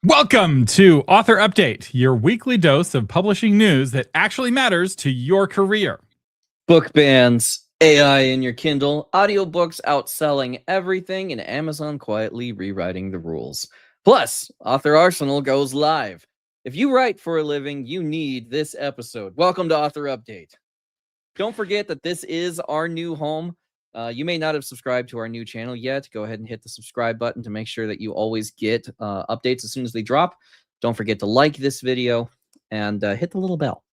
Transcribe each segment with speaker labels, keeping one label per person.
Speaker 1: Welcome to Author Update, your weekly dose of publishing news that actually matters to your career.
Speaker 2: Book bans, AI in your Kindle, audiobooks outselling everything, and Amazon quietly rewriting the rules. Plus, Author Arsenal goes live. If you write for a living, you need this episode. Welcome to Author Update. Don't forget that this is our new home. You may not have subscribed to our new channel yet. Go ahead and hit the subscribe button to make sure that you always get updates as soon as they drop. Don't forget to like this video and hit the little bell.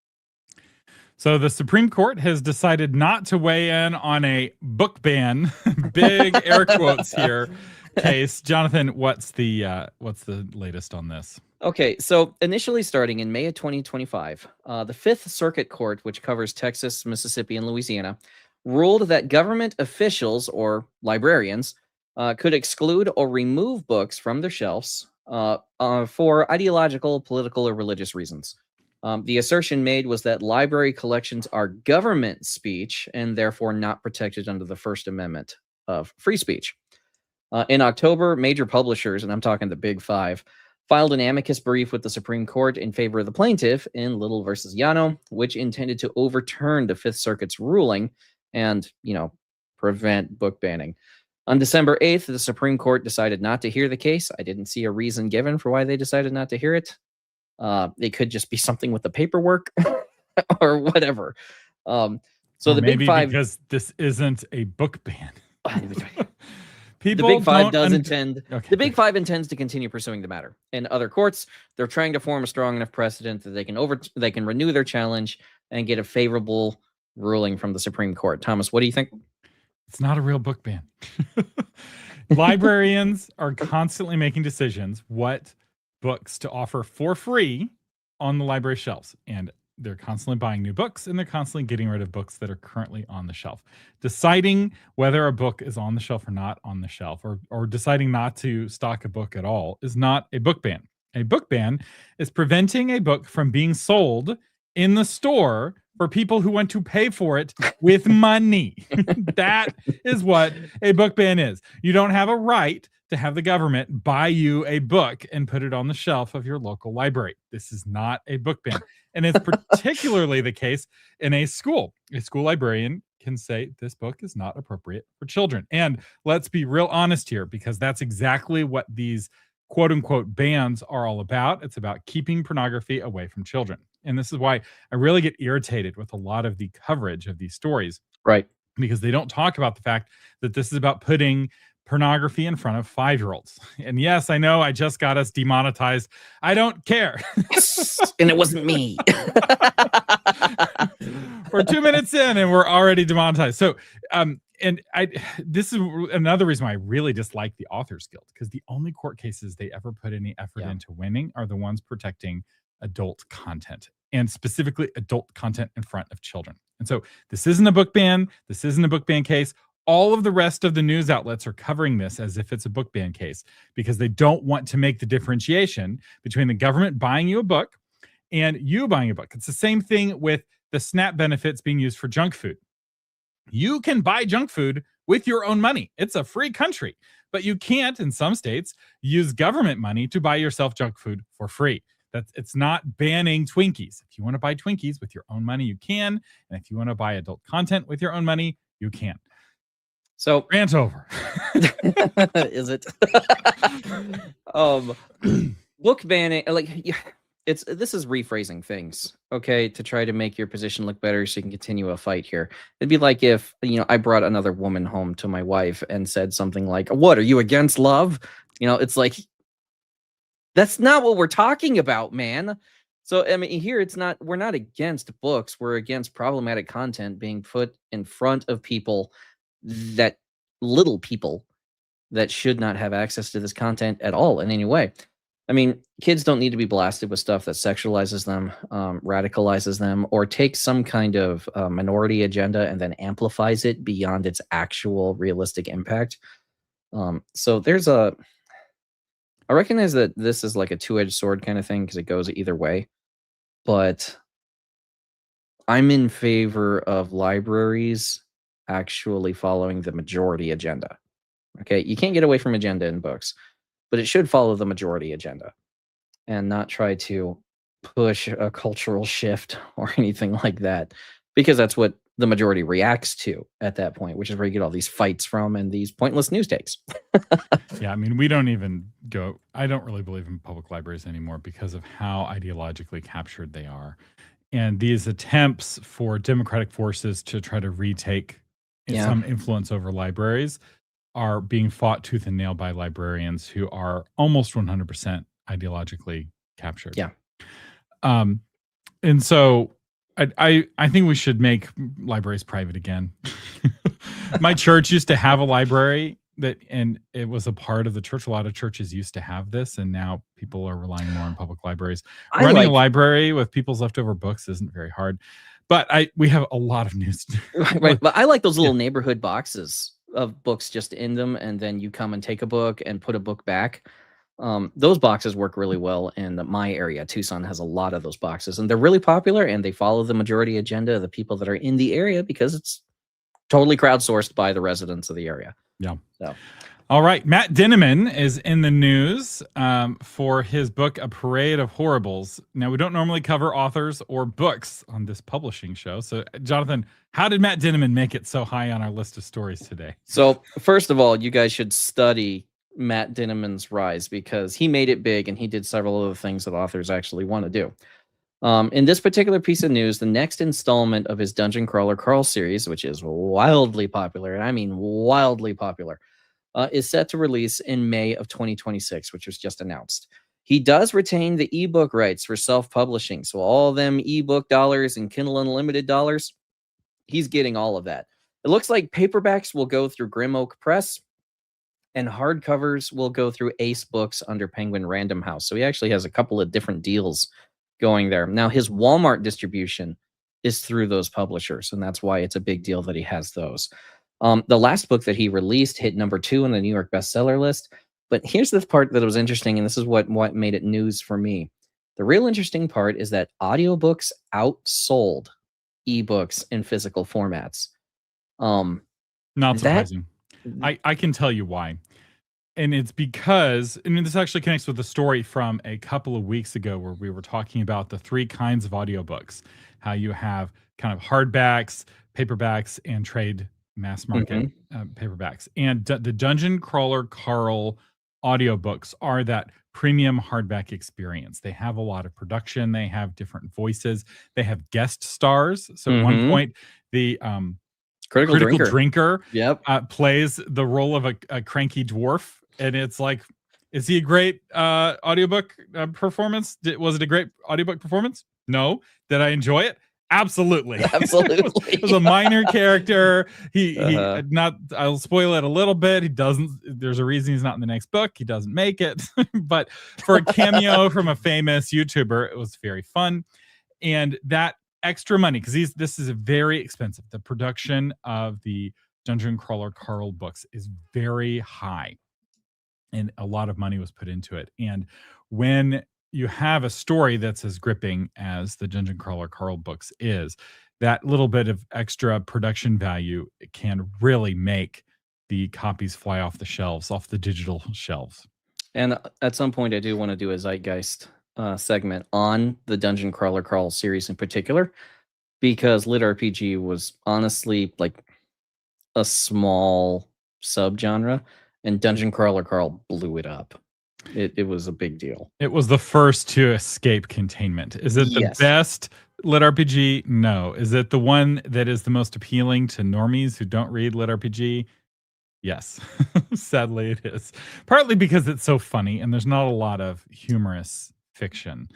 Speaker 1: So the Supreme Court has decided not to weigh in on a book ban, big air quotes here, case. Jonathan, what's the latest on this?
Speaker 2: Okay, so initially starting in May of 2025, the Fifth Circuit Court, which covers Texas, Mississippi, and Louisiana, ruled that government officials or librarians could exclude or remove books from their shelves for ideological, political, or religious reasons. The assertion made was that library collections are government speech and therefore not protected under the First Amendment of free speech. In October, major publishers, and I'm talking the Big Five, filed an amicus brief with the Supreme Court in favor of the plaintiff in Little versus Yano, which intended to overturn the Fifth Circuit's ruling and, prevent book banning. On December 8th, the Supreme Court decided not to hear the case. I didn't see a reason given for why they decided not to hear it. It could just be something with the paperwork or whatever.
Speaker 1: So
Speaker 2: or the Big Five,
Speaker 1: because this isn't a book ban.
Speaker 2: The Big Five The Big Five intends to continue pursuing the matter. In other courts, they're trying to form a strong enough precedent that they can renew their challenge and get a favorable ruling from the Supreme Court. Thomas, what do you think?
Speaker 1: It's not a real book ban. Librarians are constantly making decisions what books to offer for free on the library shelves, and they're constantly buying new books, and they're constantly getting rid of books that are currently on the shelf. Deciding whether a book is on the shelf or not on the shelf, or deciding not to stock a book at all, is not a book ban. A book ban is preventing a book from being sold in the store for people who want to pay for it with money. That is what a book ban is. You don't have a right to have the government buy you a book and put it on the shelf of your local library. This is not a book ban. And it's particularly the case in a school. A school librarian can say this book is not appropriate for children. And let's be real honest here, because that's exactly what these quote unquote bans are all about. It's about keeping pornography away from children. And this is why I really get irritated with a lot of the coverage of these stories.
Speaker 2: Right.
Speaker 1: Because they don't talk about the fact that this is about putting pornography in front of 5-year-olds. And yes, I know I just got us demonetized. I don't care.
Speaker 2: And it wasn't me.
Speaker 1: We're 2 minutes in and we're already demonetized. So, this is another reason why I really dislike the Authors Guild, because the only court cases they ever put any effort into winning are the ones protecting adult content, and specifically adult content in front of children. And so this isn't a book ban. This isn't a book ban case. All of the rest of the news outlets are covering this as if it's a book ban case, because they don't want to make the differentiation between the government buying you a book and you buying a book. It's the same thing with the SNAP benefits being used for junk food. You can buy junk food with your own money. It's a free country, but you can't, in some states, use government money to buy yourself junk food for free. It's not banning Twinkies. If you want to buy Twinkies with your own money, you can. And if you want to buy adult content with your own money, you can.
Speaker 2: So
Speaker 1: rant over.
Speaker 2: Is it? Book banning, this is rephrasing things, okay, to try to make your position look better so you can continue a fight here. It'd be like if, I brought another woman home to my wife and said something like, "What, are you against love?" It's like, that's not what we're talking about, man. So, I mean, here we're not against books. We're against problematic content being put in front of little people that should not have access to this content at all in any way. I mean, kids don't need to be blasted with stuff that sexualizes them, radicalizes them, or takes some kind of minority agenda and then amplifies it beyond its actual realistic impact. So I recognize that this is like a two-edged sword kind of thing because it goes either way, but I'm in favor of libraries actually following the majority agenda. Okay, you can't get away from agenda in books, but it should follow the majority agenda. and not try to push a cultural shift or anything like that, because that's what the majority reacts to at that point, which is where you get all these fights from and these pointless news takes.
Speaker 1: Yeah, I mean, we don't even go. I don't really believe in public libraries anymore because of how ideologically captured they are. And these attempts for democratic forces to try to retake
Speaker 2: Yeah.
Speaker 1: some influence over libraries are being fought tooth and nail by librarians who are almost 100% ideologically captured.
Speaker 2: Yeah.
Speaker 1: And so I think we should make libraries private again. My church used to have a library and it was a part of the church. A lot of churches used to have this, and now people are relying more on public libraries. Running a library with people's leftover books isn't very hard, but we have a lot of news.
Speaker 2: Right, but I like those little neighborhood boxes of books just in them, and then you come and take a book and put a book back. Those boxes work really well in my area. Tucson has a lot of those boxes, and they're really popular, and they follow the majority agenda of the people that are in the area because it's totally crowdsourced by the residents of the area.
Speaker 1: Yeah.
Speaker 2: So.
Speaker 1: All right. Matt Dinniman is in the news for his book, A Parade of Horribles. Now, we don't normally cover authors or books on this publishing show. So, Jonathan, how did Matt Dinniman make it so high on our list of stories today?
Speaker 2: So, first of all, you guys should study Matt Dinniman's rise, because he made it big and he did several of the things that authors actually want to do. In this particular piece of news, the next installment of his Dungeon Crawler Carl series, which is wildly popular, and I mean wildly popular, is set to release in May of 2026, which was just announced. He does retain the ebook rights for self-publishing, so all them ebook dollars and Kindle Unlimited dollars, he's getting all of that. It looks like paperbacks will go through Grim Oak Press, and hardcovers will go through Ace Books under Penguin Random House. So he actually has a couple of different deals going there. Now, his Walmart distribution is through those publishers, and that's why it's a big deal that he has those. The last book that he released hit number 2 on the New York bestseller list. But here's the part that was interesting, and this is what made it news for me. The real interesting part is that audiobooks outsold ebooks in physical formats.
Speaker 1: Not surprising. I can tell you why. And it's because, I mean, this actually connects with the story from a couple of weeks ago where we were talking about the 3 kinds of audiobooks, how you have kind of hardbacks, paperbacks, and trade mass market paperbacks. And the Dungeon Crawler Carl audiobooks are that premium hardback experience. They have a lot of production. They have different voices. They have guest stars. So at one point, the Critical Drinker plays the role of a cranky dwarf. And it's like, is he a great audiobook performance? Was it a great audiobook performance? No. Did I enjoy it? Absolutely.
Speaker 2: Absolutely.
Speaker 1: It was a minor character. I'll spoil it a little bit. There's a reason he's not in the next book. He doesn't make it. But for a cameo from a famous YouTuber, it was very fun. And that extra money, because this is very expensive. The production of the Dungeon Crawler Carl books is very high, and a lot of money was put into it. And when you have a story that's as gripping as the Dungeon Crawler Carl books is, that little bit of extra production value can really make the copies fly off the digital shelves.
Speaker 2: And at some point, I do want to do a Zeitgeist segment on the Dungeon Crawler Carl series in particular, because Lit RPG was honestly like a small subgenre, and Dungeon Crawler Carl blew it up. It was a big deal.
Speaker 1: It was the first to escape containment. Is it the best Lit RPG? No. Is it the one that is the most appealing to normies who don't read Lit RPG? Yes. Sadly, it is. Partly because it's so funny and there's not a lot of humorous fiction.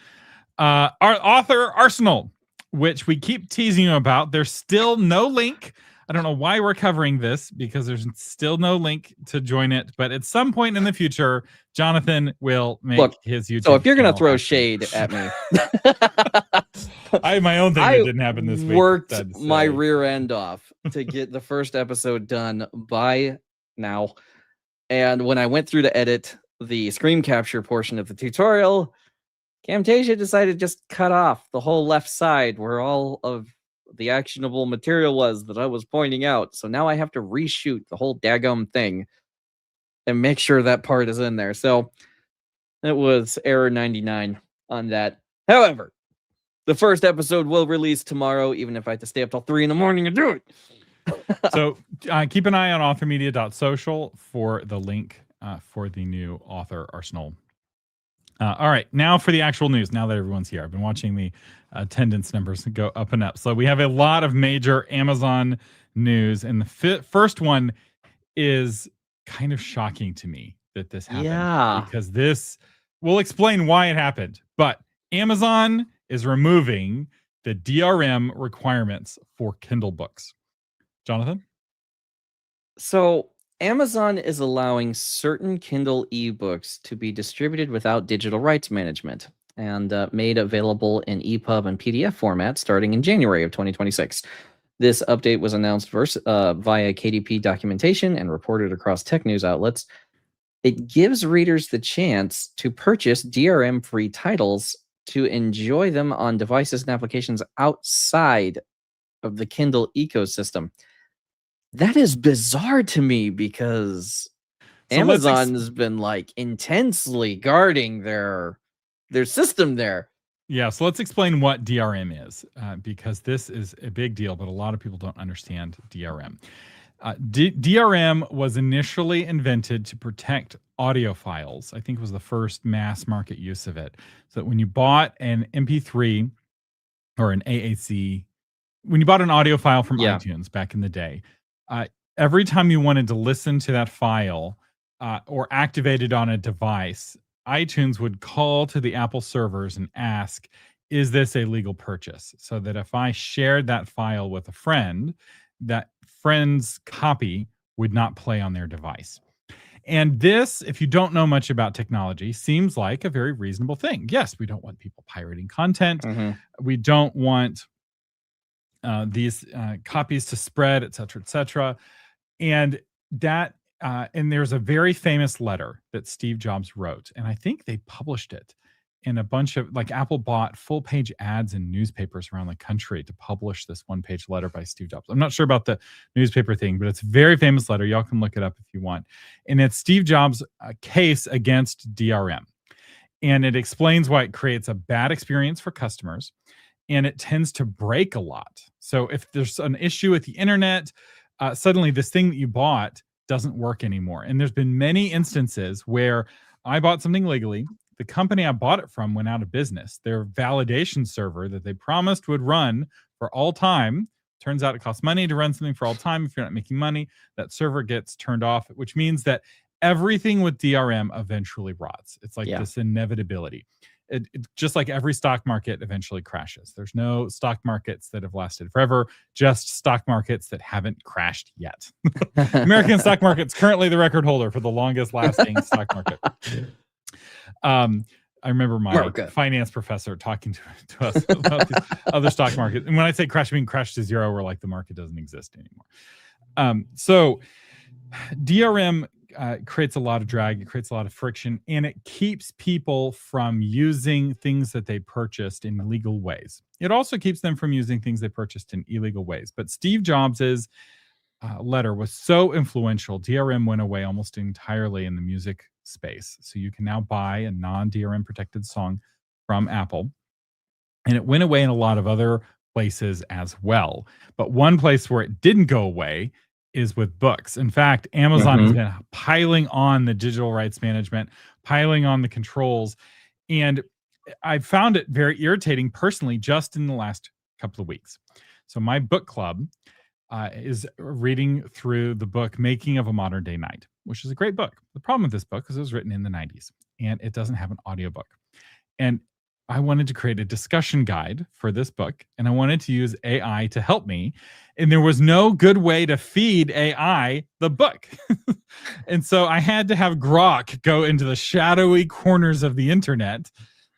Speaker 1: Our author Arsenal, which we keep teasing you about, there's still no link. I don't know why we're covering this, because there's still no link to join it. But at some point in the future, Jonathan will make his YouTube.
Speaker 2: So if you're going to throw shade at me,
Speaker 1: I have my own thing that didn't happen this week.
Speaker 2: I worked my rear end off to get the first episode done by now. And when I went through to edit the screen capture portion of the tutorial, Camtasia decided to just cut off the whole left side where all of the actionable material was that I was pointing out. So now I have to reshoot the whole daggum thing and make sure that part is in there. So it was error 99 on that. However, the first episode will release tomorrow, even if I have to stay up till 3 in the morning and do it.
Speaker 1: So keep an eye on authormedia.social for the link for the new author arsenal. All right, now for the actual news. Now that everyone's here, I've been watching the attendance numbers go up and up. So we have a lot of major Amazon news, and the first one is kind of shocking to me that this happened.
Speaker 2: Yeah.
Speaker 1: Because this will explain why it happened. But Amazon is removing the DRM requirements for Kindle books. Jonathan?
Speaker 2: So Amazon is allowing certain Kindle ebooks to be distributed without digital rights management and made available in EPUB and PDF format starting in January of 2026. This update was announced via KDP documentation and reported across tech news outlets. It gives readers the chance to purchase DRM-free titles to enjoy them on devices and applications outside of the Kindle ecosystem. That is bizarre to me because Amazon has been like intensely guarding their system there.
Speaker 1: Yeah, so let's explain what DRM is, because this is a big deal, but a lot of people don't understand DRM. DRM was initially invented to protect audio files. I think it was the first mass market use of it. So that when you bought an MP3 or an AAC, when you bought an audio file from iTunes back in the day, every time you wanted to listen to that file or activate it on a device, iTunes would call to the Apple servers and ask, is this a legal purchase? So that if I shared that file with a friend, that friend's copy would not play on their device. And this, if you don't know much about technology, seems like a very reasonable thing. Yes, we don't want people pirating content.
Speaker 2: Mm-hmm.
Speaker 1: We don't want these copies to spread, et cetera, et cetera. And that, and there's a very famous letter that Steve Jobs wrote, and I think they published it in a bunch of, like, Apple bought full page ads in newspapers around the country to publish this one page letter by Steve Jobs. I'm not sure about the newspaper thing, but it's a very famous letter. Y'all can look it up if you want. And it's Steve Jobs' case against DRM. And it explains why it creates a bad experience for customers, and it tends to break a lot. So if there's an issue with the internet, suddenly this thing that you bought doesn't work anymore. And there's been many instances where I bought something legally. The company I bought it from went out of business. Their validation server that they promised would run for all time, turns out it costs money to run something for all time. If you're not making money, that server gets turned off, which means that everything with DRM eventually rots. It's like this inevitability. It just like every stock market eventually crashes. There's no stock markets that have lasted forever, just stock markets that haven't crashed yet. American stock market's currently the record holder for the longest lasting stock market. I remember my finance professor talking to us about these other stock markets. And when I say crash, I mean crash to zero, where like the market doesn't exist anymore. So DRM creates a lot of drag, it creates a lot of friction, and it keeps people from using things that they purchased in legal ways. It also keeps them from using things they purchased in illegal ways. But Steve Jobs's letter was so influential, DRM went away almost entirely in the music space. So you can now buy a non-DRM protected song from Apple. And it went away in a lot of other places as well. But one place where it didn't go away is with books. In fact, Amazon has been piling on the digital rights management, piling on the controls. And I found it very irritating personally just in the last couple of weeks. So my book club is reading through the book Making of a Modern Day Knight, which is a great book. The problem with this book is it was written in the 90s and it doesn't have an audiobook. And I wanted to create a discussion guide for this book, and I wanted to use AI to help me. And there was no good way to feed AI the book. And so I had to have Grok go into the shadowy corners of the internet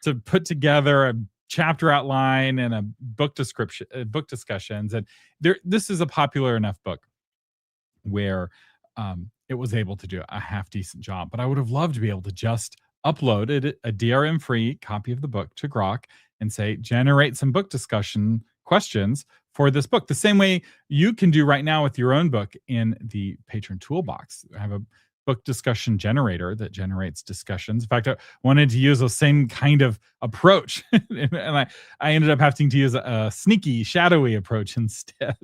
Speaker 1: to put together a chapter outline and a book description, book discussions. And this is a popular enough book where it was able to do a half decent job. But I would have loved to be able to just upload a DRM-free copy of the book to Grok and say, generate some book discussion questions for this book. The same way you can do right now with your own book in the Patron Toolbox. I have a book discussion generator that generates discussions. In fact, I wanted to use the same kind of approach, and I ended up having to use a sneaky, shadowy approach instead.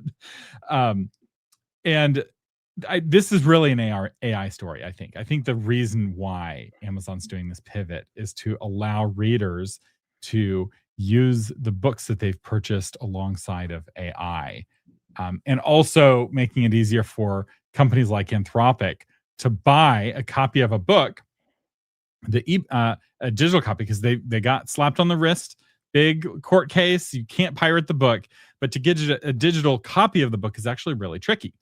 Speaker 1: Um, and this is really an AI story, I think. I think the reason why Amazon's doing this pivot is to allow readers to use the books that they've purchased alongside of AI, and also making it easier for companies like Anthropic to buy a copy of a book, a digital copy, because they got slapped on the wrist, big court case. You can't pirate the book, but to get a digital copy of the book is actually really tricky,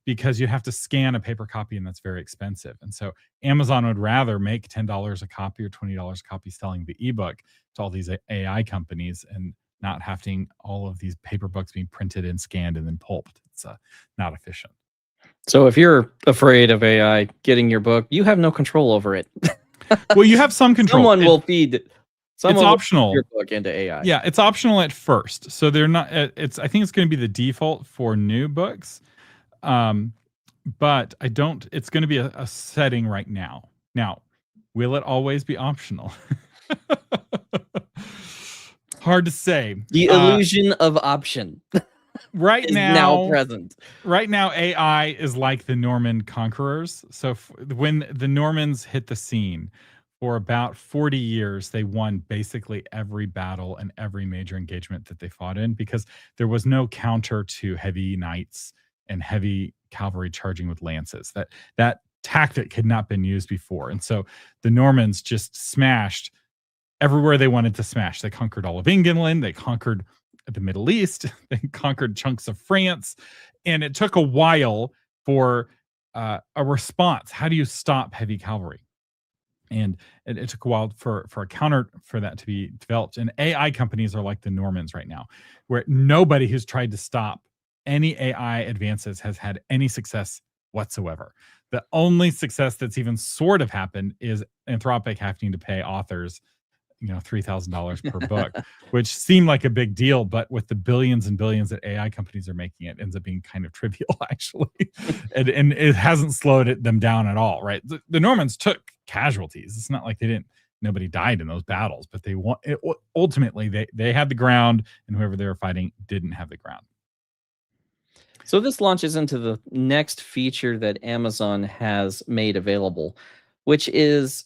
Speaker 1: because you have to scan a paper copy, and that's very expensive. And so Amazon would rather make $10 a copy or $20 a copy selling the ebook to all these AI companies, and not having all of these paper books being printed and scanned and then pulped. It's not efficient.
Speaker 2: So if you're afraid of AI getting your book, you have no control over it.
Speaker 1: Well, you have some control.
Speaker 2: Someone will feed
Speaker 1: it's optional.
Speaker 2: Your book into AI.
Speaker 1: Yeah, it's optional at first. So they're not. I think it's going to be the default for new books. But I don't. It's going to be a setting right now. Now, will it always be optional? Hard to say.
Speaker 2: The illusion of option.
Speaker 1: Right
Speaker 2: is now present.
Speaker 1: Right now, AI is like the Norman conquerors. So when the Normans hit the scene, for about 40 years, they won basically every battle and every major engagement that they fought in, because there was no counter to heavy knights and heavy cavalry charging with lances. That tactic had not been used before. And so the Normans just smashed everywhere they wanted to smash. They conquered all of England. They conquered the Middle East. They conquered chunks of France. And it took a while for a response. How do you stop heavy cavalry? And it took a while for a counter for that to be developed. And AI companies are like the Normans right now, where nobody who's tried to stop any AI advances has had any success whatsoever. The only success that's even sort of happened is Anthropic having to pay authors, $3,000 per book, which seemed like a big deal, but with the billions and billions that AI companies are making, it ends up being kind of trivial, actually. and it hasn't slowed them down at all, right? The Normans took casualties. It's not like nobody died in those battles, but ultimately they had the ground, and whoever they were fighting didn't have the ground.
Speaker 2: So this launches into the next feature that Amazon has made available, which is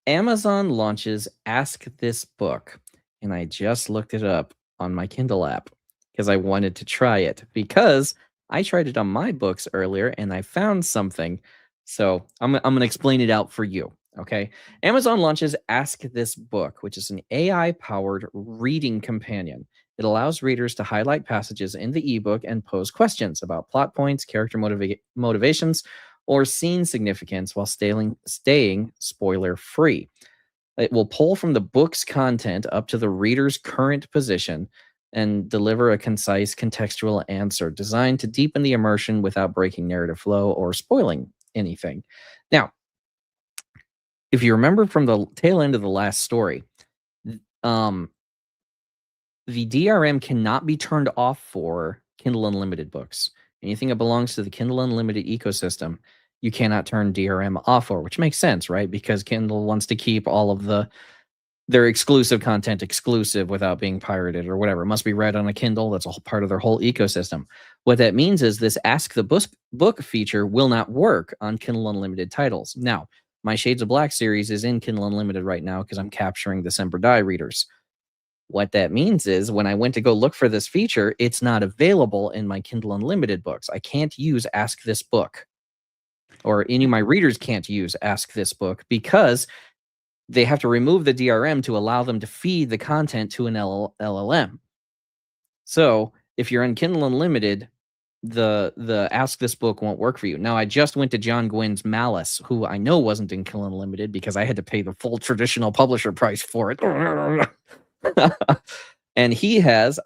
Speaker 2: Amazon launches Ask This Book. And I just looked it up on my Kindle app because I wanted to try it, because I tried it on my books earlier and I found something. So I'm going to explain it out for you. Okay. Amazon launches Ask This Book, which is an AI-powered reading companion. It allows readers to highlight passages in the ebook and pose questions about plot points, character motivations, or scene significance while staying spoiler-free. It will pull from the book's content up to the reader's current position and deliver a concise, contextual answer designed to deepen the immersion without breaking narrative flow or spoiling anything. Now, if you remember from the tail end of the last story, the DRM cannot be turned off for Kindle Unlimited books. Anything that belongs to the Kindle Unlimited ecosystem, you cannot turn DRM off for, which makes sense, right? Because Kindle wants to keep all of their exclusive content exclusive without being pirated or whatever. It must be read on a Kindle. That's a whole part of their whole ecosystem. What that means is this Ask the Book feature will not work on Kindle Unlimited titles. Now, my Shades of Black series is in Kindle Unlimited right now because I'm capturing the Semper Die readers. What that means is when I went to go look for this feature, it's not available in my Kindle Unlimited books. I can't use Ask This Book, or any of my readers can't use Ask This Book, because they have to remove the DRM to allow them to feed the content to an LLM. So if you're in Kindle Unlimited, the Ask This Book won't work for you. Now, I just went to John Gwynn's Malice, who I know wasn't in Kindle Unlimited because I had to pay the full traditional publisher price for it. And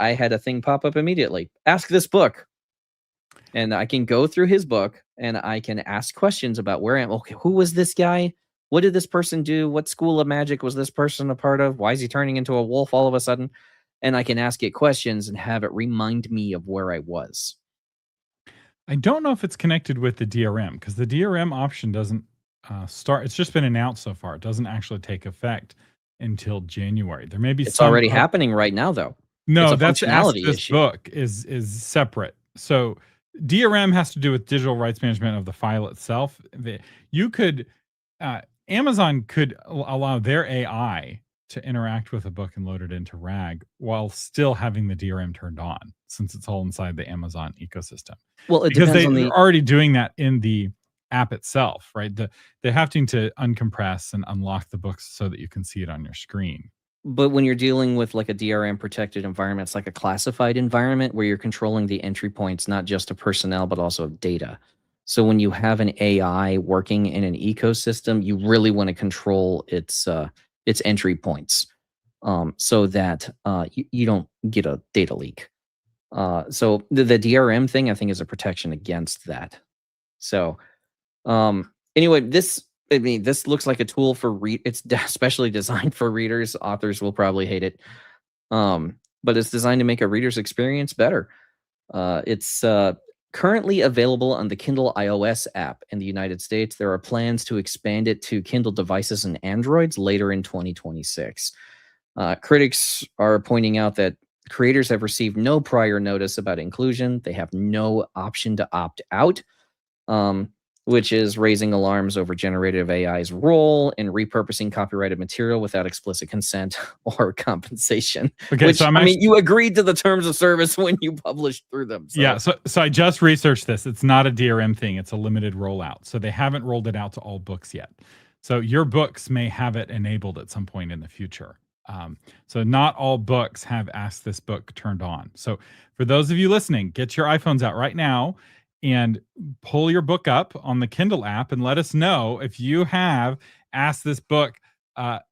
Speaker 2: I had a thing pop up immediately. Ask This Book. And I can go through his book and I can ask questions about where I am. Okay, who was this guy? What did this person do? What school of magic was this person a part of? Why is he turning into a wolf all of a sudden? And I can ask it questions and have it remind me of where I was.
Speaker 1: I don't know if it's connected with the DRM, because the DRM option doesn't start. It's just been announced so far. It doesn't actually take effect until January. There may be
Speaker 2: It's
Speaker 1: some
Speaker 2: already happening right now, though. It's
Speaker 1: No,
Speaker 2: a
Speaker 1: that's Ask
Speaker 2: functionality
Speaker 1: This
Speaker 2: issue.
Speaker 1: Book is separate. So DRM has to do with digital rights management of the file itself. You could Amazon could allow their AI to interact with a book and load it into RAG while still having the DRM turned on, since it's all inside the Amazon ecosystem.
Speaker 2: Well, it
Speaker 1: Because
Speaker 2: depends on
Speaker 1: they're
Speaker 2: the
Speaker 1: already doing that in the app itself, right? They're having to uncompress and unlock the books so that you can see it on your screen.
Speaker 2: But when you're dealing with like a DRM protected environment, it's like a classified environment where you're controlling the entry points, not just of personnel, but also of data. So when you have an AI working in an ecosystem, you really want to control its entry points, so that you don't get a data leak. So the DRM thing, I think, is a protection against that. So anyway, this looks like a tool for it's especially designed for readers. Authors will probably hate it. But it's designed to make a reader's experience better. It's currently available on the Kindle iOS app in the United States. There are plans to expand it to Kindle devices and Androids later in 2026. Critics are pointing out that creators have received no prior notice about inclusion. They have no option to opt out, which is raising alarms over generative AI's role in repurposing copyrighted material without explicit consent or compensation.
Speaker 1: Okay,
Speaker 2: Which,
Speaker 1: so
Speaker 2: I mean, you agreed to the terms of service when you published through them. So.
Speaker 1: Yeah, so I just researched this. It's not a DRM thing. It's a limited rollout. So they haven't rolled it out to all books yet. So your books may have it enabled at some point in the future. So not all books have Ask This Book turned on. So for those of you listening, get your iPhones out right now and pull your book up on the Kindle app and let us know if you have Ask This Book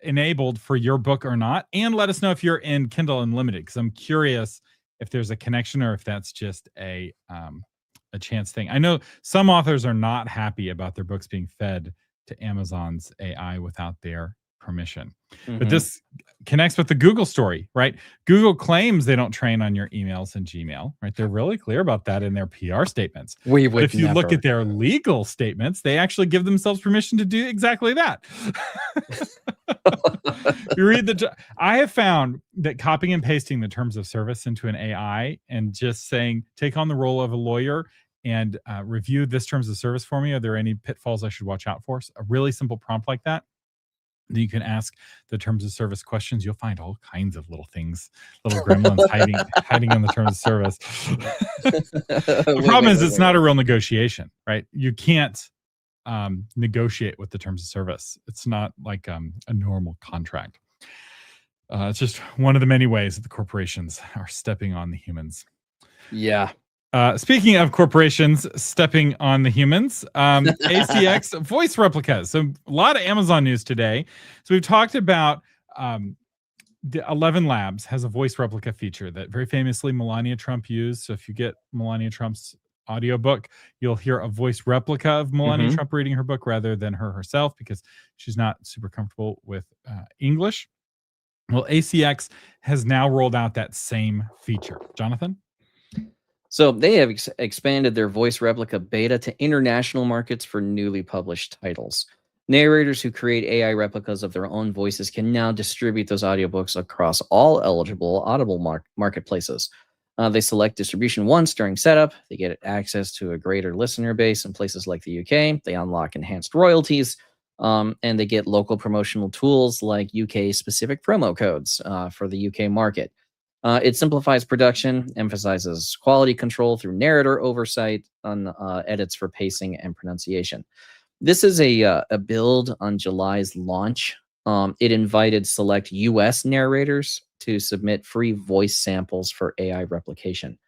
Speaker 1: enabled for your book or not. And let us know if you're in Kindle Unlimited, because I'm curious if there's a connection or if that's just a chance thing. I know some authors are not happy about their books being fed to Amazon's AI without their permission. But this connects with the Google story, right? Google claims they don't train on your emails and Gmail, right? They're really clear about that in their PR statements. But if you look at their legal statements, they actually give themselves permission to do exactly that. You read I have found that copying and pasting the terms of service into an AI and just saying, take on the role of a lawyer and review this terms of service for me. Are there any pitfalls I should watch out for? A really simple prompt like that. You can ask the terms of service questions. You'll find all kinds of little things, little gremlins hiding in the terms of service. The problem is it's not a real negotiation, right? You can't negotiate with the terms of service. It's not like a normal contract. It's just one of the many ways that the corporations are stepping on the humans.
Speaker 2: Yeah.
Speaker 1: Speaking of corporations stepping on the humans, ACX voice replicas. So a lot of Amazon news today. So we've talked about the 11 Labs has a voice replica feature that very famously Melania Trump used. So if you get Melania Trump's audiobook, you'll hear a voice replica of Melania Trump reading her book rather than her herself, because she's not super comfortable with English. Well, ACX has now rolled out that same feature. Jonathan?
Speaker 2: So they have expanded their voice replica beta to international markets for newly published titles. Narrators who create AI replicas of their own voices can now distribute those audiobooks across all eligible Audible marketplaces. They select distribution once during setup. They get access to a greater listener base in places like the UK. They unlock enhanced royalties, and they get local promotional tools like UK-specific promo codes for the UK market. It simplifies production, emphasizes quality control through narrator oversight on edits for pacing and pronunciation. This is a build on July's launch. It invited select US narrators to submit free voice samples for AI replication.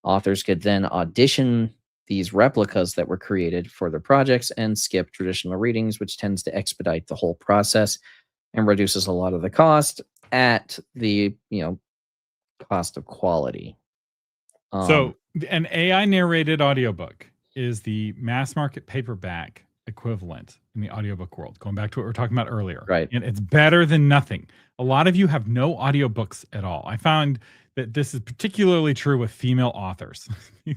Speaker 2: Authors could then audition these replicas that were created for their projects and skip traditional readings, which tends to expedite the whole process and reduces a lot of the cost at the cost of quality.
Speaker 1: So an AI narrated audiobook is the mass market paperback equivalent in the audiobook world, going back to what we were talking about earlier.
Speaker 2: Right.
Speaker 1: And it's better than nothing. A lot of you have no audiobooks at all. I found that this is particularly true with female authors.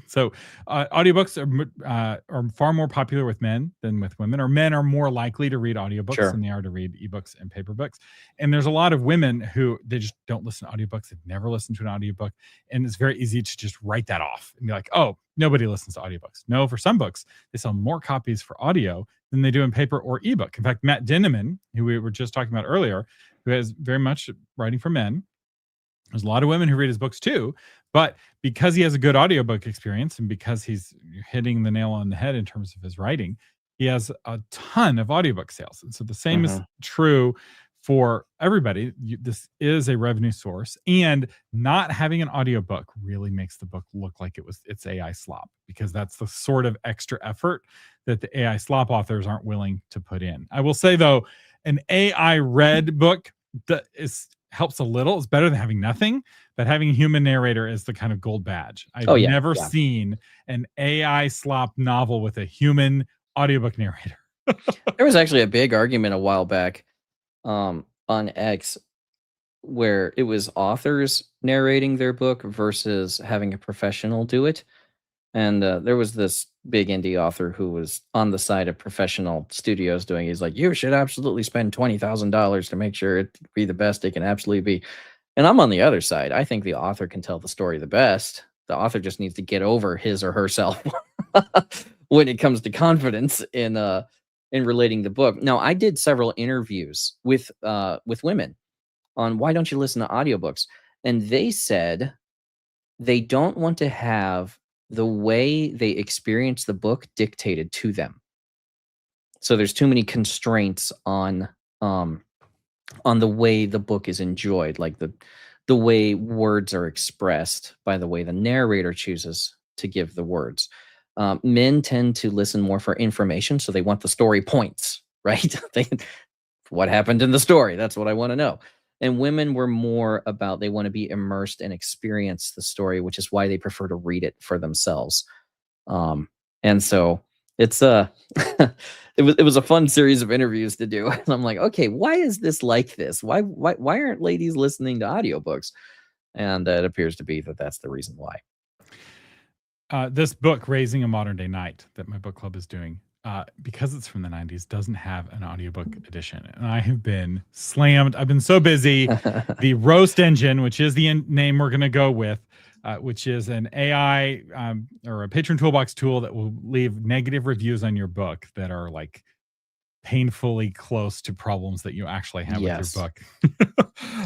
Speaker 1: So audiobooks are far more popular with men than with women, or men are more likely to read audiobooks than
Speaker 2: Sure.
Speaker 1: they are to read ebooks and paper books. And there's a lot of women who they just don't listen to audiobooks. They've never listened to an audiobook. And it's very easy to just write that off and be like, oh, nobody listens to audiobooks. No, for some books, they sell more copies for audio than they do in paper or ebook. In fact, Matt Dinneman, who we were just talking about earlier, who has very much writing for men, there's a lot of women who read his books too, but because he has a good audiobook experience and because he's hitting the nail on the head in terms of his writing, he has a ton of audiobook sales. And so the same is true for everybody. This is a revenue source, and not having an audiobook really makes the book look like it's AI slop, because that's the sort of extra effort that the AI slop authors aren't willing to put in. I will say though, an AI read book that helps a little. It's better than having nothing, but having a human narrator is the kind of gold badge. I've never seen an AI slop novel with a human audiobook narrator.
Speaker 2: There was actually a big argument a while back on X where it was authors narrating their book versus having a professional do it. And there was this big indie author who was on the side of professional studios doing. He's like, you should absolutely spend $20,000 to make sure it be the best it can absolutely be. And I'm on the other side. I think the author can tell the story the best. The author just needs to get over his or herself when it comes to confidence in relating the book. Now, I did several interviews with women on why don't you listen to audiobooks, and they said they don't want to have the way they experience the book dictated to them. So there's too many constraints on the way the book is enjoyed, like the way words are expressed by the way the narrator chooses to give the words. Men tend to listen more for information, so they want the story points, right? What happened in the story? That's what I want to know. And women were more about, they want to be immersed and experience the story, which is why they prefer to read it for themselves. And so it's it was a fun series of interviews to do. And I'm like, okay, why is this like this? Why aren't ladies listening to audiobooks? And it appears to be that that's the reason why.
Speaker 1: This book, Raising a Modern Day Knight, that my book club is doing, because it's from the 90s, doesn't have an audiobook edition. And I have been slammed. I've been so busy. The Roast Engine, which is the name we're going to go with, which is an AI or a Patron Toolbox tool that will leave negative reviews on your book that are like painfully close to problems that you actually have with your book.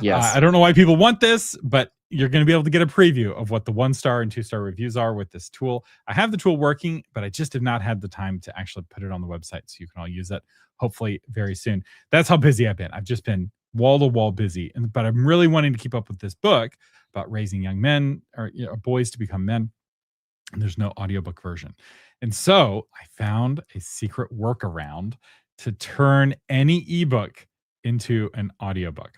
Speaker 2: Yes.
Speaker 1: I don't know why people want this, but you're going to be able to get a preview of what the 1-star and 2-star reviews are with this tool. I have the tool working, but I just have not had the time to actually put it on the website so you can all use it, hopefully very soon. That's how busy I've been. I've just been wall to wall busy, but I'm really wanting to keep up with this book about raising young men, or boys to become men. And there's no audiobook version. And so I found a secret workaround to turn any ebook into an audiobook.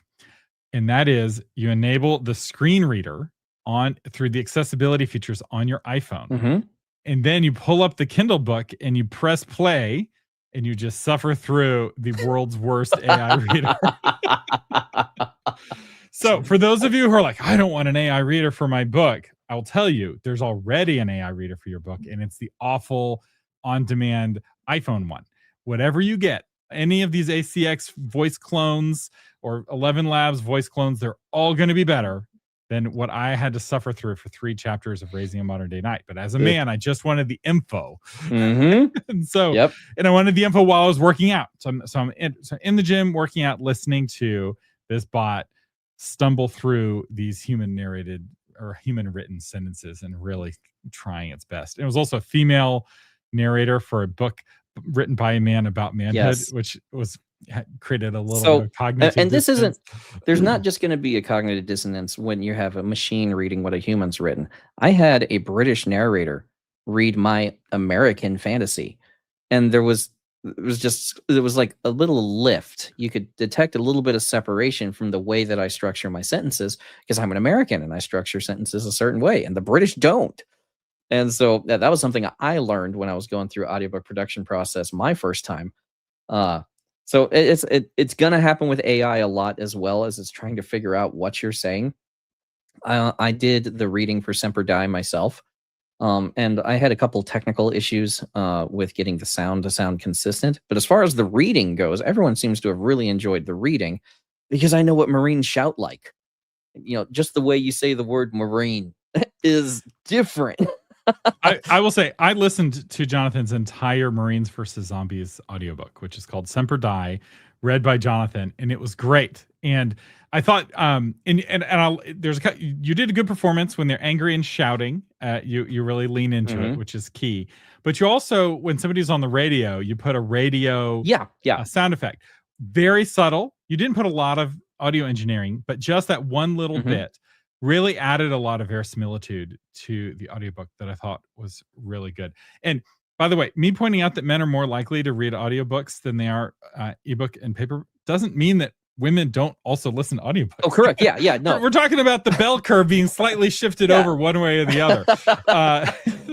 Speaker 1: And that is, you enable the screen reader through the accessibility features on your iPhone. And then you pull up the Kindle book and you press play, and you just suffer through the world's worst AI reader. So for those of you who are like, I don't want an AI reader for my book, I will tell you, there's already an AI reader for your book, and it's the awful on-demand iPhone one. Whatever you get, any of these ACX voice clones or 11 Labs voice clones, they're all going to be better than what I had to suffer through for 3 chapters of Raising a Modern Day Knight. But as a man, I just wanted the info. And so, and I wanted the info while I was working out. So I'm in the gym working out, listening to this bot stumble through these human narrated or human written sentences and really trying its best. It was also a female narrator for a book written by a man about manhood, which created a little bit of cognitive
Speaker 2: and this
Speaker 1: dissonance.
Speaker 2: There's not just going to be a cognitive dissonance when you have a machine reading what a human's written. I had a British narrator read my American fantasy, and it was like a little lift. You could detect a little bit of separation from the way that I structure my sentences, because I'm an American and I structure sentences a certain way, and the British don't. And so that was something I learned when I was going through audiobook production process my first time. So it's going to happen with AI a lot, as well as it's trying to figure out what you're saying. I did the reading for Semper Die myself. And I had a couple technical issues with getting the sound to sound consistent. But as far as the reading goes, everyone seems to have really enjoyed the reading because I know what Marines shout like. Just the way you say the word Marine is different.
Speaker 1: I will say I listened to Jonathan's entire Marines vs. Zombies audiobook, which is called Semper Die, read by Jonathan, and it was great. And I thought, you did a good performance when they're angry and shouting. You really lean into it, which is key. But you also, when somebody's on the radio, you put a radio sound effect, very subtle. You didn't put a lot of audio engineering, but just that one little bit really added a lot of verisimilitude to the audiobook that I thought was really good. And by the way, me pointing out that men are more likely to read audiobooks than they are ebook and paper doesn't mean that women don't also listen to audiobooks.
Speaker 2: Oh, correct. Yeah, no.
Speaker 1: We're talking about the bell curve being slightly shifted over one way or the other.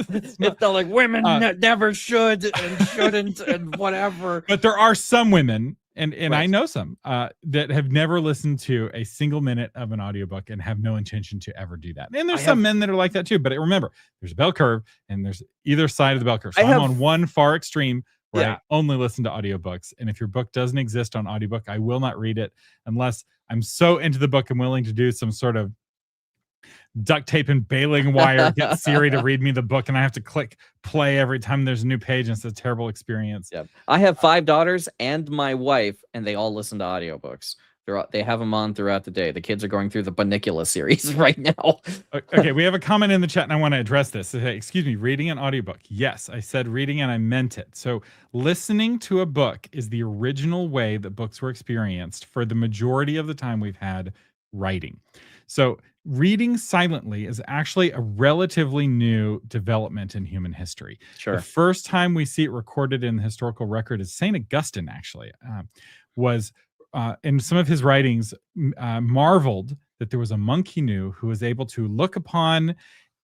Speaker 2: It's not like women never should and shouldn't and whatever.
Speaker 1: But there are some women, and right. I know some that have never listened to a single minute of an audiobook and have no intention to ever do that. And there's some men that are like that too. But remember, there's a bell curve and there's either side of the bell curve. So I'm on one far extreme where I only listen to audiobooks. And if your book doesn't exist on audiobook, I will not read it unless I'm so into the book I'm willing to do some sort of duct tape and baling wire, get Siri to read me the book, and I have to click play every time there's a new page, and it's a terrible experience.
Speaker 2: Yep. I have 5 daughters and my wife, and they all listen to audiobooks. They have them on throughout the day. The kids are going through the Bunnicula series right now.
Speaker 1: Okay, we have a comment in the chat, and I want to address this. Hey, excuse me, reading an audiobook. Yes, I said reading, and I meant it. So listening to a book is the original way that books were experienced for the majority of the time we've had writing. So reading silently is actually a relatively new development in human history.
Speaker 2: Sure.
Speaker 1: The first time we see it recorded in the historical record is St. Augustine, actually, was in some of his writings, marveled that there was a monk he knew who was able to look upon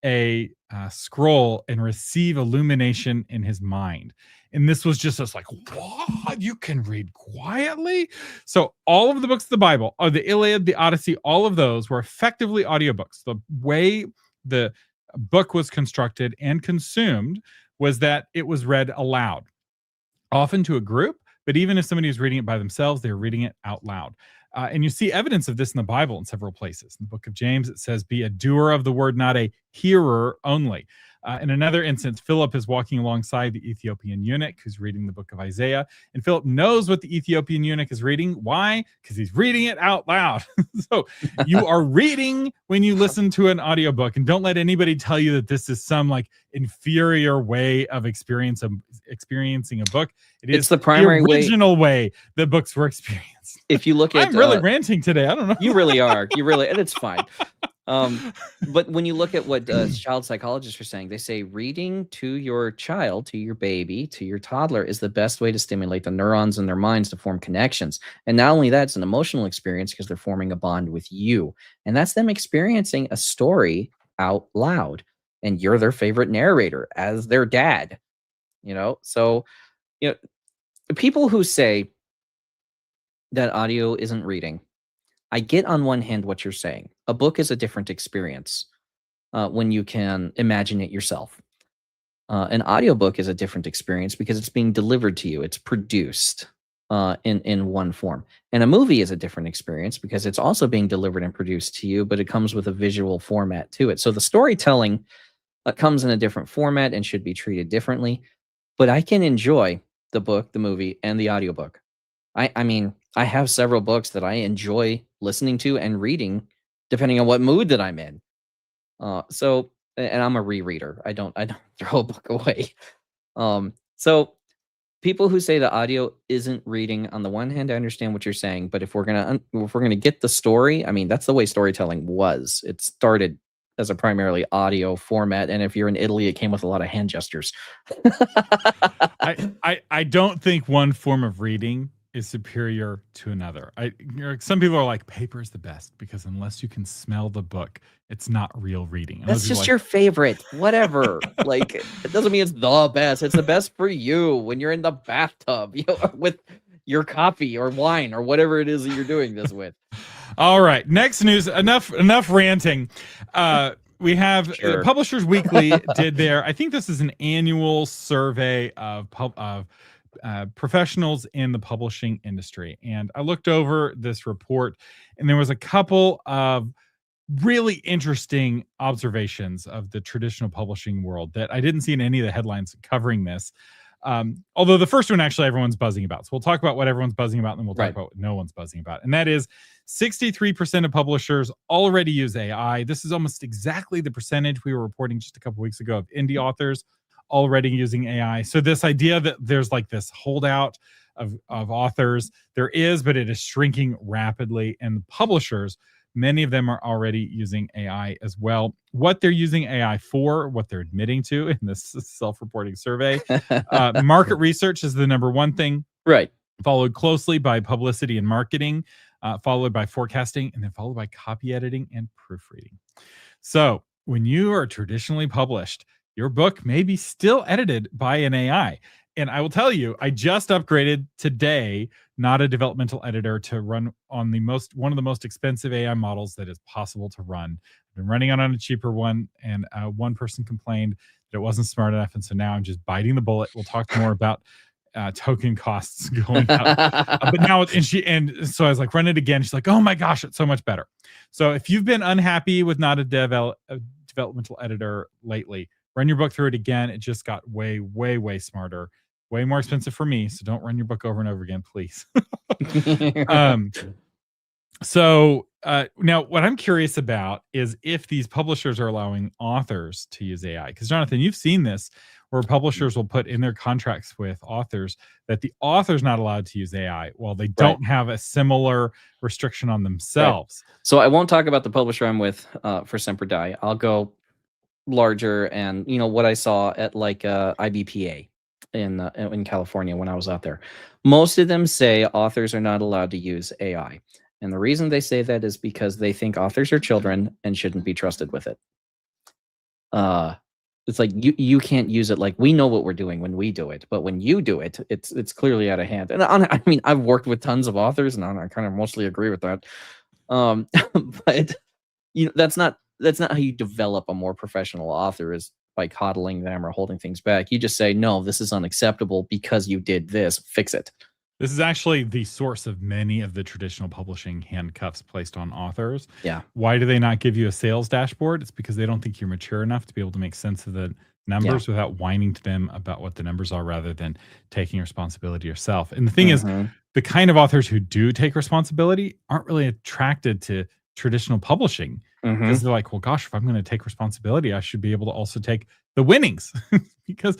Speaker 1: a scroll and receive illumination in his mind. And this was just like, what? You can read quietly? So all of the books of the Bible, or the Iliad, the Odyssey, all of those were effectively audiobooks. The way the book was constructed and consumed was that it was read aloud, often to a group, but even if somebody was reading it by themselves, they were reading it out loud. And you see evidence of this in the Bible in several places. In the book of James, it says, be a doer of the word, not a hearer only. In another instance, Philip is walking alongside the Ethiopian eunuch who's reading the book of Isaiah. And Philip knows what the Ethiopian eunuch is reading. Why? Because he's reading it out loud. So you are reading when you listen to an audiobook. And don't let anybody tell you that this is some like inferior way of experiencing a book.
Speaker 2: It's the primary
Speaker 1: original way that books were experienced.
Speaker 2: If you look at...
Speaker 1: I'm really ranting today. I don't know.
Speaker 2: You really are. And it's fine. But when you look at what child psychologists are saying, they say reading to your child, to your baby, to your toddler is the best way to stimulate the neurons in their minds to form connections. And not only that, it's an emotional experience because they're forming a bond with you. And that's them experiencing a story out loud. And you're their favorite narrator as their dad. So, people who say that audio isn't reading, I get on one hand what you're saying. A book is a different experience when you can imagine it yourself. An audiobook is a different experience because it's being delivered to you. It's produced in one form. And a movie is a different experience because it's also being delivered and produced to you, but it comes with a visual format to it. So the storytelling comes in a different format and should be treated differently. But I can enjoy the book, the movie, and the audiobook. I mean, I have several books that I enjoy listening to and reading, depending on what mood that I'm in. And I'm a rereader. I don't throw a book away. So people who say the audio isn't reading, on the one hand, I understand what you're saying, but if we're gonna get the story, I mean, that's the way storytelling was. It started as a primarily audio format, and if you're in Italy, it came with a lot of hand gestures.
Speaker 1: I don't think one form of reading is superior to another. Some people are like, paper is the best because unless you can smell the book, it's not real reading. And
Speaker 2: that's just your favorite, whatever. Like, it doesn't mean it's the best. It's the best for you when you're in the bathtub, with your coffee or wine or whatever it is that you're doing this with.
Speaker 1: All right. Next news. Enough ranting. We have
Speaker 2: Sure.
Speaker 1: Publishers Weekly did their. I think this is an annual survey of professionals in the publishing industry, and I looked over this report, and there was a couple of really interesting observations of the traditional publishing world that I didn't see in any of the headlines covering this. Although the first one actually everyone's buzzing about. So we'll talk about what everyone's buzzing about, and then we'll talk about what no one's buzzing about. And that is 63% of publishers already use AI. This is almost exactly the percentage we were reporting just a couple weeks ago of indie authors already using AI. So this idea that there's like this holdout of authors, there is, but it is shrinking rapidly. And the publishers, many of them are already using AI as well. What they're using AI for, what they're admitting to in this self-reporting survey, market research is the number one thing.
Speaker 2: Right.
Speaker 1: Followed closely by publicity and marketing, followed by forecasting, and then followed by copy editing and proofreading. So when you are traditionally published, your book may be still edited by an AI. And I will tell you, I just upgraded today, not a developmental editor, to run on one of the most expensive AI models that is possible to run. I've been running on a cheaper one, and one person complained that it wasn't smart enough. And so now I'm just biting the bullet. We'll talk more about token costs going up. But now, and so I was like, run it again. She's like, oh my gosh, it's so much better. So if you've been unhappy with not a developmental editor lately, run your book through it again. It just got way, way, way smarter. Way more expensive for me, so don't run your book over and over again, please. So now what I'm curious about is if these publishers are allowing authors to use AI. Because Jonathan, you've seen this where publishers will put in their contracts with authors that the author's not allowed to use AI while they don't have a similar restriction on themselves.
Speaker 2: Right. So I won't talk about the publisher I'm with for Semper Die. I'll go larger, and what I saw at like IBPA in California when I was out there. Most of them say authors are not allowed to use AI. And the reason they say that is because they think authors are children and shouldn't be trusted with it. It's like you can't use it. Like, we know what we're doing when we do it, but when you do it, it's clearly out of hand. And I mean, I've worked with tons of authors, and I kind of mostly agree with that. But that's not how you develop a more professional author, is by coddling them or holding things back. You just say, no, this is unacceptable because you did this, fix it.
Speaker 1: This is actually the source of many of the traditional publishing handcuffs placed on authors.
Speaker 2: Yeah.
Speaker 1: Why do they not give you a sales dashboard? It's because they don't think you're mature enough to be able to make sense of the numbers without whining to them about what the numbers are, rather than taking responsibility yourself. And the thing is, the kind of authors who do take responsibility aren't really attracted to traditional publishing, because they're like, well, gosh, if I'm going to take responsibility, I should be able to also take the winnings, because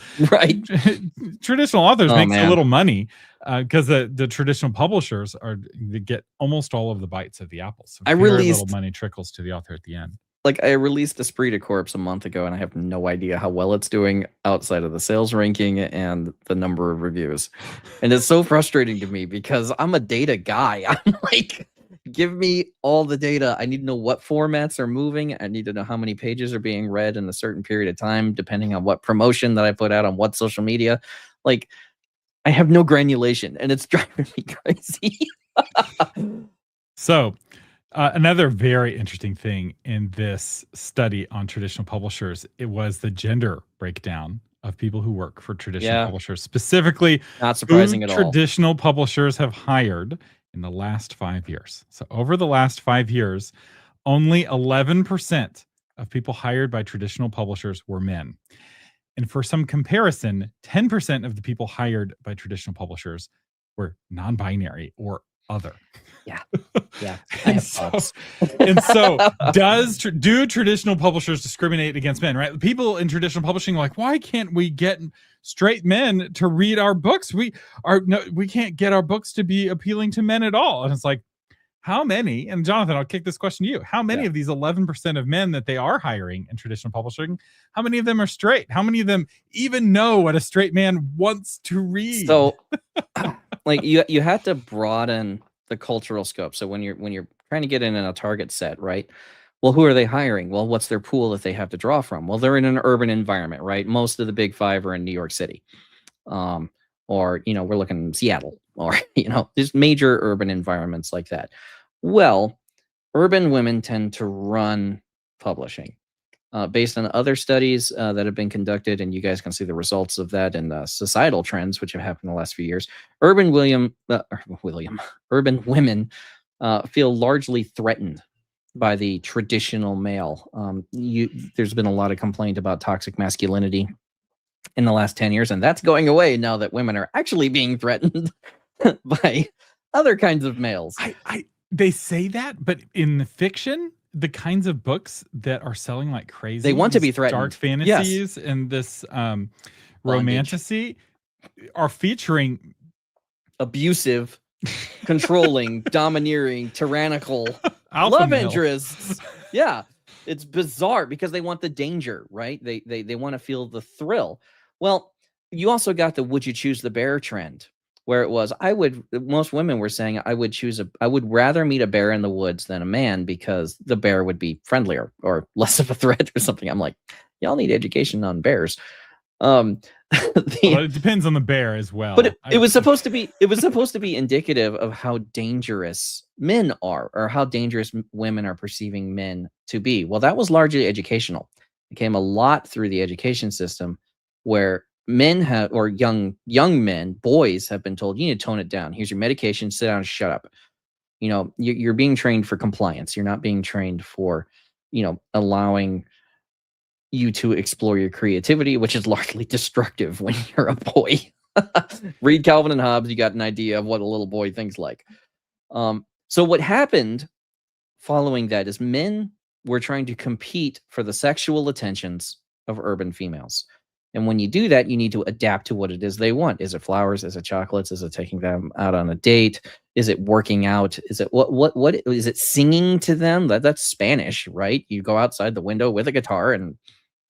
Speaker 1: traditional authors make a little money, because the traditional publishers they get almost all of the bites of the apple. So very little money trickles to the author at the end.
Speaker 2: Like, I released Esprit de Corps a month ago, and I have no idea how well it's doing outside of the sales ranking and the number of reviews. And it's so frustrating to me because I'm a data guy. I'm like, give me all the data. I need to know what formats are moving. I need to know how many pages are being read in a certain period of time, depending on what promotion that I put out on what social media. Like, I have no granulation, and it's driving me crazy.
Speaker 1: So another very interesting thing in this study on traditional publishers, it was the gender breakdown of people who work for traditional publishers. Specifically,
Speaker 2: not surprising at all.
Speaker 1: Traditional publishers have hired in the last 5 years. So over the last 5 years, only 11% of people hired by traditional publishers were men. And for some comparison, 10% of the people hired by traditional publishers were non-binary or other.
Speaker 2: Yeah.
Speaker 1: and so do traditional publishers discriminate against men, right? People in traditional publishing are like, why can't we get straight men to read our books? We can't get our books to be appealing to men at all. And it's like, how many, and Jonathan, I'll kick this question to you. How many of these 11% of men that they are hiring in traditional publishing, how many of them are straight? How many of them even know what a straight man wants to read?
Speaker 2: So like you have to broaden the cultural scope. So when you're trying to get in a target set, right? Well, who are they hiring? Well, what's their pool that they have to draw from? Well, they're in an urban environment, right? Most of the big five are in New York City. Or, we're looking in Seattle, or, there's major urban environments like that. Well, urban women tend to run publishing. Based on other studies that have been conducted, and you guys can see the results of that in the societal trends which have happened in the last few years, urban women feel largely threatened by the traditional male. There's been a lot of complaint about toxic masculinity in the last 10 years, and that's going away now that women are actually being threatened by other kinds of males.
Speaker 1: They say that, but in the fiction, the kinds of books that are selling like crazy,
Speaker 2: they want to be threatened.
Speaker 1: Dark fantasies and this romantasy are featuring
Speaker 2: abusive, controlling, domineering, tyrannical
Speaker 1: alpha
Speaker 2: love interests. Yeah, it's bizarre because they want the danger, right? They want to feel the thrill. Well, you also got the "would you choose the bear" trend, where it was most women were saying I would rather meet a bear in the woods than a man because the bear would be friendlier or less of a threat or something. I'm like, y'all need education on bears.
Speaker 1: Well, it depends on the bear as well.
Speaker 2: But it was supposed to be indicative of how dangerous men are, or how dangerous women are perceiving men to be. Well, that was largely educational. It came a lot through the education system, where men have, or young men, boys have been told, you need to tone it down. Here's your medication, sit down and shut up. You're being trained for compliance. You're not being trained for, allowing you to explore your creativity, which is largely destructive when you're a boy. Read Calvin and Hobbes, you got an idea of what a little boy thinks like. So what happened following that is men were trying to compete for the sexual attentions of urban females. And when you do that, you need to adapt to what it is they want. Is it flowers? Is it chocolates? Is it taking them out on a date? Is it working out? Is it what is it singing to them? That's Spanish, right? You go outside the window with a guitar and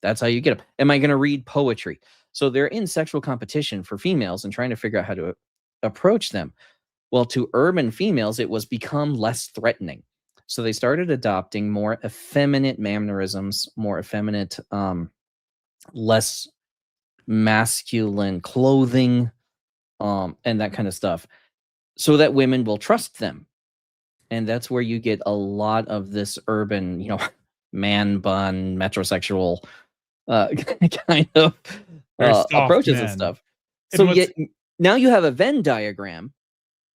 Speaker 2: that's how you get them. Am I going to read poetry? So they're in sexual competition for females and trying to figure out how to approach them. Well, to urban females, it was become less threatening. So they started adopting more effeminate mannerisms, more effeminate, less masculine clothing, and that kind of stuff, so that women will trust them. And that's where you get a lot of this urban, man bun, metrosexual kind of approaches and stuff. So now you have a Venn diagram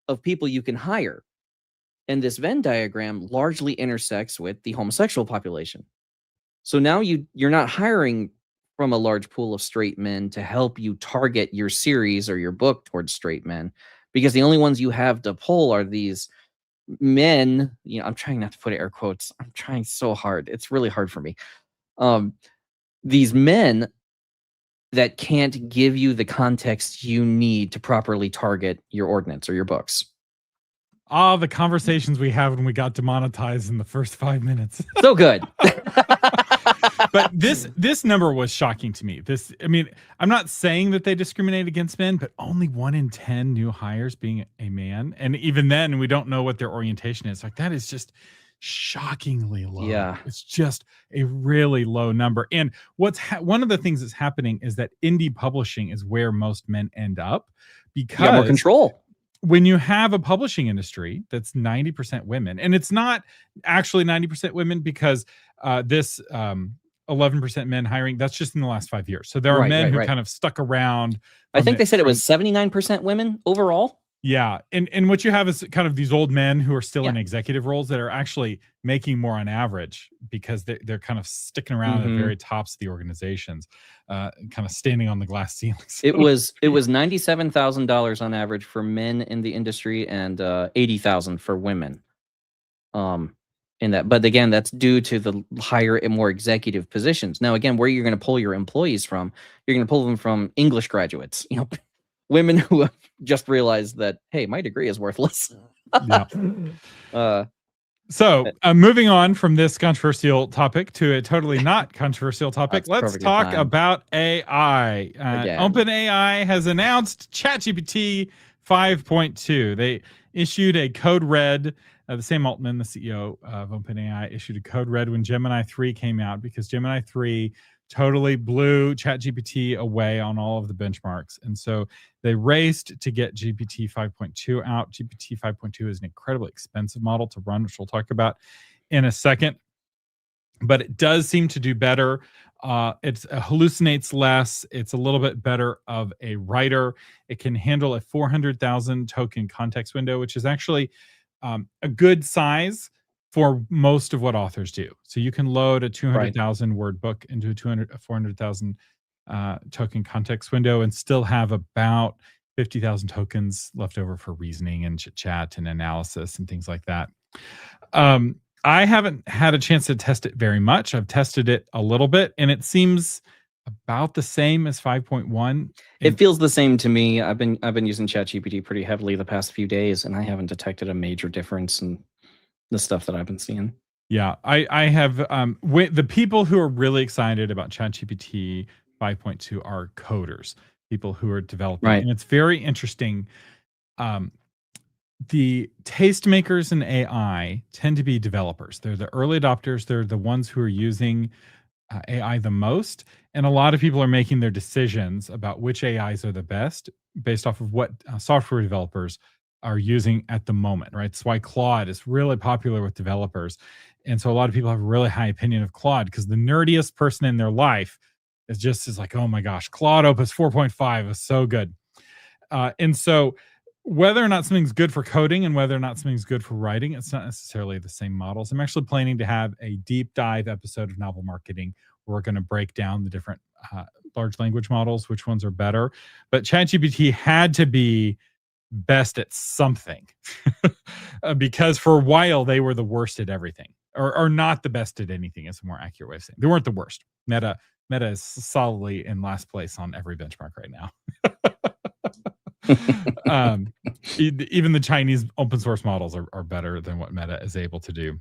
Speaker 2: of people you can hire. And this Venn diagram largely intersects with the homosexual population. So now you're not hiring from a large pool of straight men to help you target your series or your book towards straight men, because the only ones you have to pull are these men. I'm trying not to put air quotes. I'm trying so hard. It's really hard for me. These men that can't give you the context you need to properly target your ordinance or your books.
Speaker 1: The conversations we have when we got demonetized in the first 5 minutes.
Speaker 2: So good.
Speaker 1: But this number was shocking to me. I'm not saying that they discriminate against men, but only 1 in 10 new hires being a man. And even then, we don't know what their orientation is. Like, that is just shockingly low.
Speaker 2: Yeah.
Speaker 1: It's just a really low number. And one of the things that's happening is that indie publishing is where most men end up, because you got
Speaker 2: more control.
Speaker 1: When you have a publishing industry that's 90% women, and it's not actually 90% women, because this 11% men hiring, that's just in the last 5 years. So there are men who kind of stuck around.
Speaker 2: I think they said it was 79% women overall.
Speaker 1: Yeah. And what you have is kind of these old men who are still in executive roles that are actually making more on average, because they're kind of sticking around at the very tops of the organizations, kind of standing on the glass ceilings.
Speaker 2: It was $97,000 on average for men in the industry, and $80,000 for women. In that, but again, that's due to the higher and more executive positions. Now, again, where you're going to pull your employees from, you're going to pull them from English graduates, women who have just realized that, hey, my degree is worthless.
Speaker 1: So moving on from this controversial topic to a totally not controversial topic, let's talk about AI. OpenAI has announced ChatGPT 5.2. They issued a code red. The Sam Altman, the CEO of OpenAI, issued a code red when Gemini 3 came out, because Gemini 3 totally blew ChatGPT away on all of the benchmarks. And so they raced to get GPT 5.2 out. GPT 5.2 is an incredibly expensive model to run, which we'll talk about in a second, but it does seem to do better. It hallucinates less. It's a little bit better of a writer. It can handle a 400,000 token context window, which is actually a good size for most of what authors do. So you can load a 200,000 word book into a 400,000 token context window and still have about 50,000 tokens left over for reasoning and chit chat and analysis and things like that. I haven't had a chance to test it very much. I've tested it a little bit, and it seems about the same as 5.1.
Speaker 2: It feels the same to me. I've been using ChatGPT pretty heavily the past few days, and I haven't detected a major difference in the stuff that I've been seeing.
Speaker 1: Yeah, I have. The people who are really excited about ChatGPT 5.2 are coders, people who are developing,
Speaker 2: Right.
Speaker 1: and it's very interesting. The tastemakers in AI tend to be developers. They're the early adopters. They're the ones who are using AI the most. And a lot of people are making their decisions about which AIs are the best based off of what software developers are using at the moment, right? That's why Claude is really popular with developers. And so a lot of people have a really high opinion of Claude because the nerdiest person in their life is like, oh my gosh, Claude Opus 4.5 is so good. And so whether or not something's good for coding and whether or not something's good for writing, it's not necessarily the same models. I'm actually planning to have a deep dive episode of Novel Marketing where we're going to break down the different large language models, which ones are better. But ChatGPT had to be best at something because for a while they were the worst at everything, or not the best at anything is a more accurate way of saying. They weren't the worst. Meta is solidly in last place on every benchmark right now. Even the Chinese open source models are better than what Meta is able to do.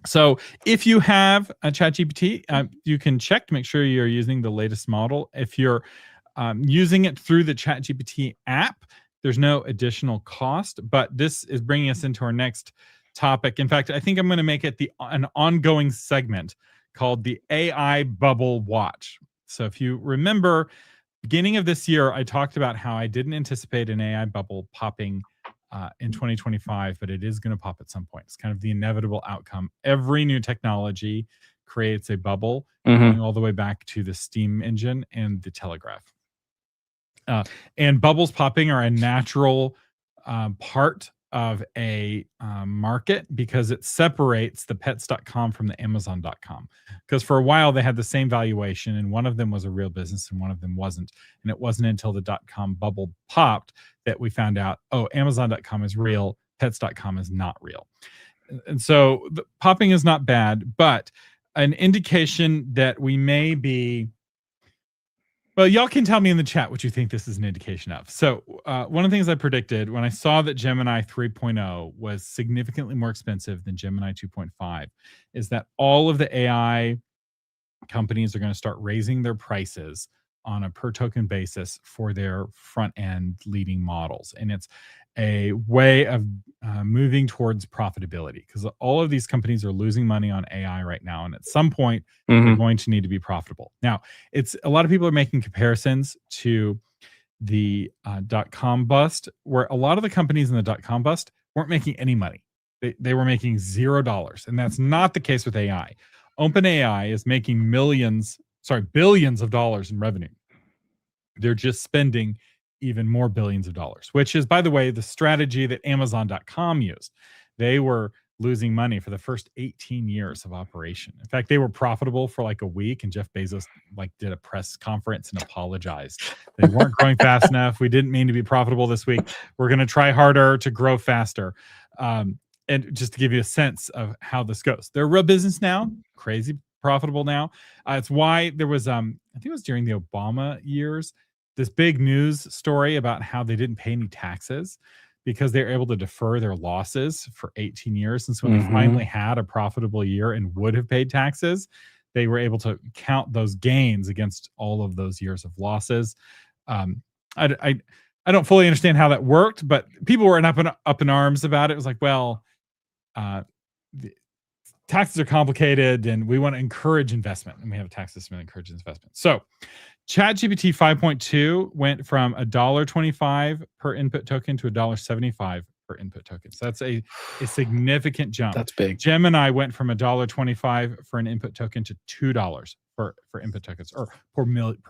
Speaker 1: So if you have a ChatGPT, you can check to make sure you're using the latest model. If you're using it through the ChatGPT app, there's no additional cost. But this is bringing us into our next topic. In fact, I think I'm going to make it an ongoing segment called the AI Bubble Watch. So if you remember, beginning of this year, I talked about how I didn't anticipate an AI bubble popping in 2025, but it is going to pop at some point. It's kind of the inevitable outcome. Every new technology creates a bubble, going all the way back to the steam engine and the telegraph. And bubbles popping are a natural part of a market because it separates the pets.com from the amazon.com, because for a while they had the same valuation and one of them was a real business and one of them wasn't. And it wasn't until the .com bubble popped that we found out, oh, amazon.com is real, pets.com is not real. And so the popping is not bad, but an indication that we may be, well, y'all can tell me in the chat what you think this is an indication of. So one of the things I predicted when I saw that Gemini 3.0 was significantly more expensive than Gemini 2.5 is that all of the AI companies are going to start raising their prices on a per token basis for their front end leading models. And it's a way of moving towards profitability because all of these companies are losing money on AI right now. And at some point, they're going to need to be profitable. Now, it's a lot of people are making comparisons to the .com bust, where a lot of the companies in the .com bust weren't making any money. They were making $0. And that's not the case with AI. OpenAI is making billions of dollars in revenue. They're just spending even more billions of dollars, which is, by the way, the strategy that Amazon.com used. They were losing money for the first 18 years of operation. In fact, they were profitable for like a week, and Jeff Bezos did a press conference and apologized. They weren't growing fast enough. We didn't mean to be profitable this week. We're going to try harder to grow faster. And just to give you a sense of how this goes, they're a real business now, crazy profitable now. It's why there was, I think it was during the Obama years, this big news story about how they didn't pay any taxes because they were able to defer their losses for 18 years. And so when they finally had a profitable year and would have paid taxes, they were able to count those gains against all of those years of losses. I don't fully understand how that worked, but people were up in arms about it. It was like, well, the taxes are complicated and we want to encourage investment, and we have a tax system that encourages investment. So ChatGPT 5.2 went from $1.25 per input token to $1.75 per per input token. So that's a significant jump.
Speaker 3: That's big.
Speaker 1: Gemini went from $1.25 for an input token to $2 for input tokens, or per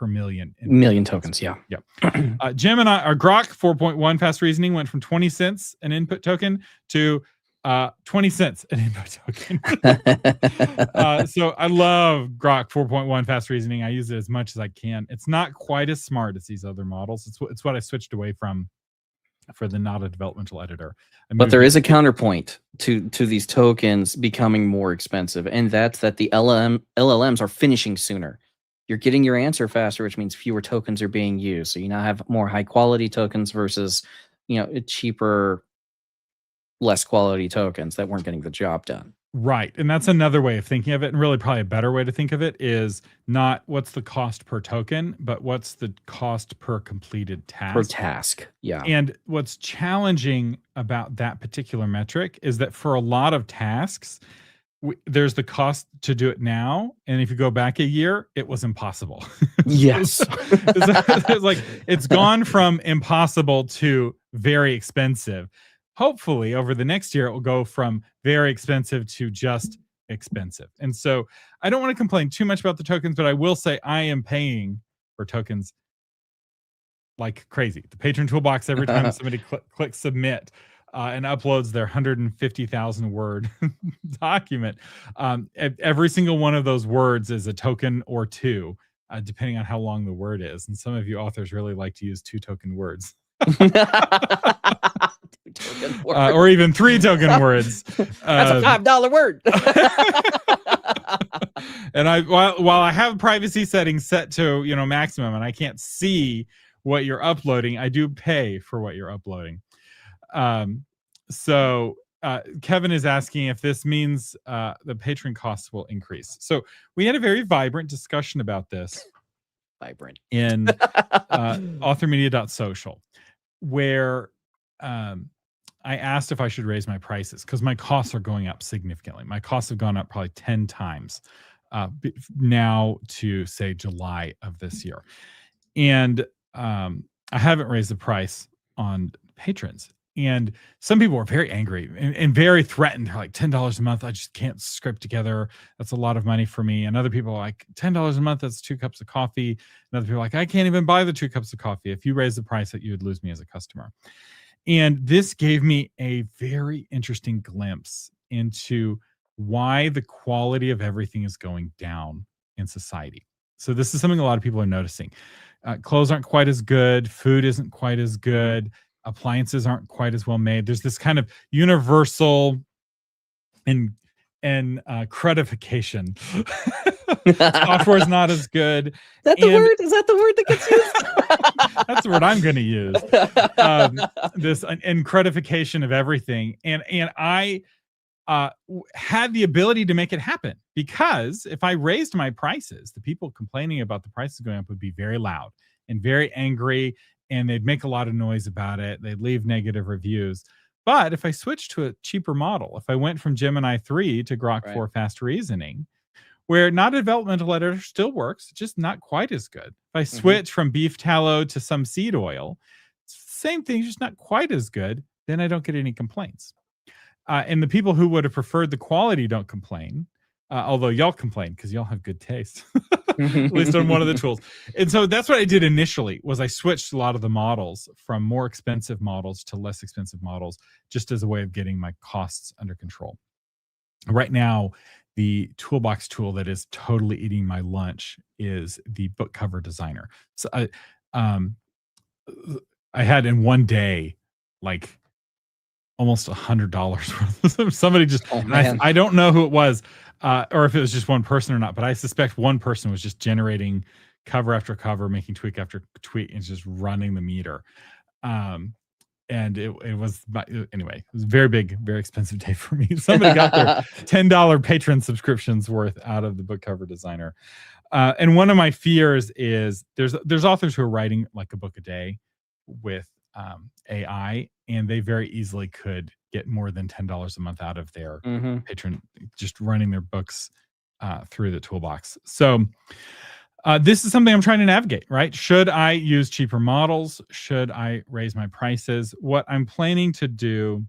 Speaker 1: million.
Speaker 3: Million tokens, yeah.
Speaker 1: Gemini or Grok 4.1 fast reasoning went from 20 cents an input token to 20 cents an input token. So I love Grok 4.1 fast reasoning. I use it as much as I can. It's not quite as smart as these other models. It's what I switched away from for the not a developmental editor.
Speaker 2: But there is a counterpoint to these tokens becoming more expensive, and that's that the LLMs are finishing sooner. You're getting your answer faster, which means fewer tokens are being used. So you now have more high quality tokens versus, cheaper, less quality tokens that weren't getting the job done.
Speaker 1: Right. And that's another way of thinking of it. And really probably a better way to think of it is not what's the cost per token, but what's the cost per completed task.
Speaker 2: Per task. Yeah.
Speaker 1: And what's challenging about that particular metric is that for a lot of tasks, there's the cost to do it now. And if you go back a year, it was impossible.
Speaker 2: Yes.
Speaker 1: It's like it's gone from impossible to very expensive. Hopefully over the next year, it will go from very expensive to just expensive. And so I don't want to complain too much about the tokens, but I will say I am paying for tokens like crazy. The Patron Toolbox, every time somebody clicks submit and uploads their 150,000 word document, every single one of those words is a token or two, depending on how long the word is. And some of you authors really like to use 2 token words. Or even 3 token words.
Speaker 2: That's a $5 word.
Speaker 1: And while I have privacy settings set to maximum, and I can't see what you're uploading, I do pay for what you're uploading. So Kevin is asking if this means the patron costs will increase. So we had a very vibrant discussion about this.
Speaker 2: Vibrant.
Speaker 1: In authormedia.social, where I asked if I should raise my prices because my costs are going up significantly. My costs have gone up probably 10 times now to say July of this year. And I haven't raised the price on patrons. And some people were very angry and very threatened. They're like, $10 a month, I just can't scrape together. That's a lot of money for me. And other people are like, $10 a month, that's 2 cups of coffee. And other people are like, I can't even buy the 2 cups of coffee. If you raise the price, that you would lose me as a customer. And this gave me a very interesting glimpse into why the quality of everything is going down in society. So this is something a lot of people are noticing. Clothes aren't quite as good. Food isn't quite as good. Appliances aren't quite as well made. There's this kind of universal and credification. Software is not as good.
Speaker 2: Is that the word? Is that the word that gets used?
Speaker 1: That's the word I'm going to use. This credification of everything, and I had the ability to make it happen because if I raised my prices, the people complaining about the prices going up would be very loud and very angry, and they'd make a lot of noise about it. They'd leave negative reviews. But if I switched to a cheaper model, if I went from Gemini 3 to Grok 4 fast reasoning, where not a developmental editor still works, just not quite as good. If I switch from beef tallow to some seed oil, same thing, just not quite as good, then I don't get any complaints. And the people who would have preferred the quality don't complain, although y'all complain because y'all have good taste, at least on one of the tools. And so that's what I did initially, was I switched a lot of the models from more expensive models to less expensive models, just as a way of getting my costs under control. Right now, the toolbox tool that is totally eating my lunch is the book cover designer. So I had in one day, like almost $100 worth. Somebody just, I don't know who it was, or if it was just one person or not, but I suspect one person was just generating cover after cover, making tweak after tweak, and just running the meter. And it was, anyway, it was a very big, very expensive day for me. Somebody got their $10 patron subscriptions worth out of the book cover designer. And one of my fears is there's authors who are writing like a book a day with AI, and they very easily could get more than $10 a month out of their patron just running their books through the toolbox. So this is something I'm trying to navigate, right? Should I use cheaper models? Should I raise my prices? What I'm planning to do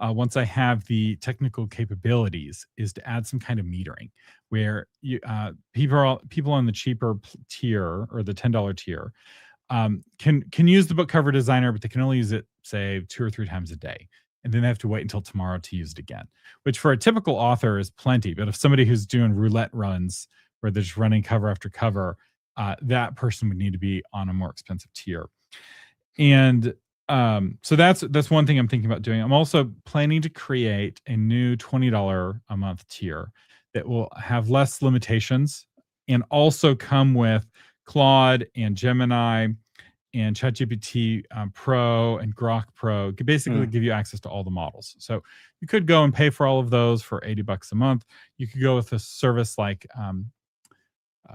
Speaker 1: once I have the technical capabilities, is to add some kind of metering where people on the cheaper tier or the $10 tier can use the book cover designer, but they can only use it, say, 2 or 3 times a day. And then they have to wait until tomorrow to use it again, which for a typical author is plenty. But if somebody who's doing roulette runs where they're just running cover after cover, that person would need to be on a more expensive tier. And so that's one thing I'm thinking about doing. I'm also planning to create a new $20 a month tier that will have less limitations and also come with Claude and Gemini and ChatGPT Pro and Grok Pro. Could basically give you access to all the models. So you could go and pay for all of those for $80 a month. You could go with a service like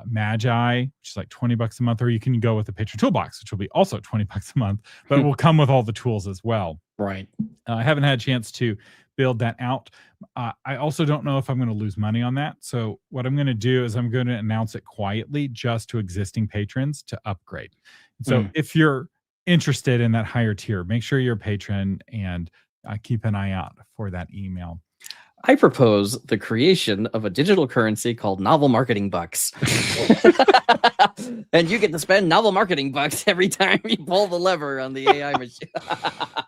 Speaker 1: Magi, which is like $20 a month, or you can go with the Patron Toolbox, which will be also $20 a month, but it will come with all the tools as well.
Speaker 2: Right.
Speaker 1: I haven't had a chance to build that out. I also don't know if I'm going to lose money on that. So what I'm going to do is I'm going to announce it quietly just to existing patrons to upgrade. So if you're interested in that higher tier, make sure you're a patron and keep an eye out for that email.
Speaker 2: I propose the creation of a digital currency called novel marketing bucks. And you get to spend novel marketing bucks every time you pull the lever on the AI machine.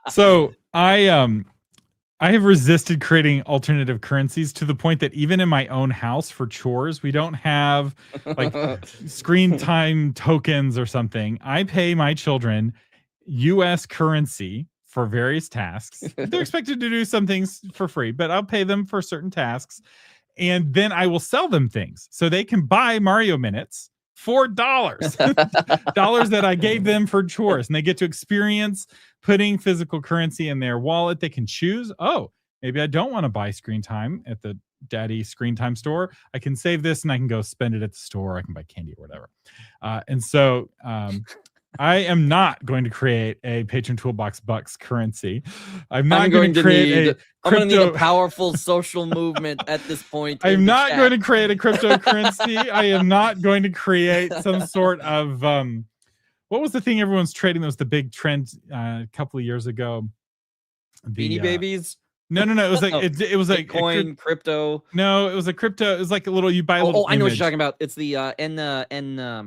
Speaker 1: So I have resisted creating alternative currencies to the point that even in my own house for chores, we don't have like screen time tokens or something. I pay my children US currency for various tasks. They're expected to do some things for free, but I'll pay them for certain tasks. And then I will sell them things so they can buy Mario minutes for dollars that I gave them for chores. And they get to experience putting physical currency in their wallet. They can choose, oh, maybe I don't want to buy screen time at the daddy screen time store. I can save this and I can go spend it at the store. I can buy candy or whatever. And so I am not going to create a Patron Toolbox Bucks currency. I'm not going to create
Speaker 2: I'm going to need a powerful social movement at this point.
Speaker 1: I'm not going to create a cryptocurrency. I am not going to create some sort of what was the thing everyone's trading that was the big trend a couple of years ago?
Speaker 2: Beanie Babies?
Speaker 1: No. It was like it was like
Speaker 2: Bitcoin, crypto.
Speaker 1: No, it was a crypto. It was like a little. You buy a little.
Speaker 2: Oh, I know what you're talking about. It's the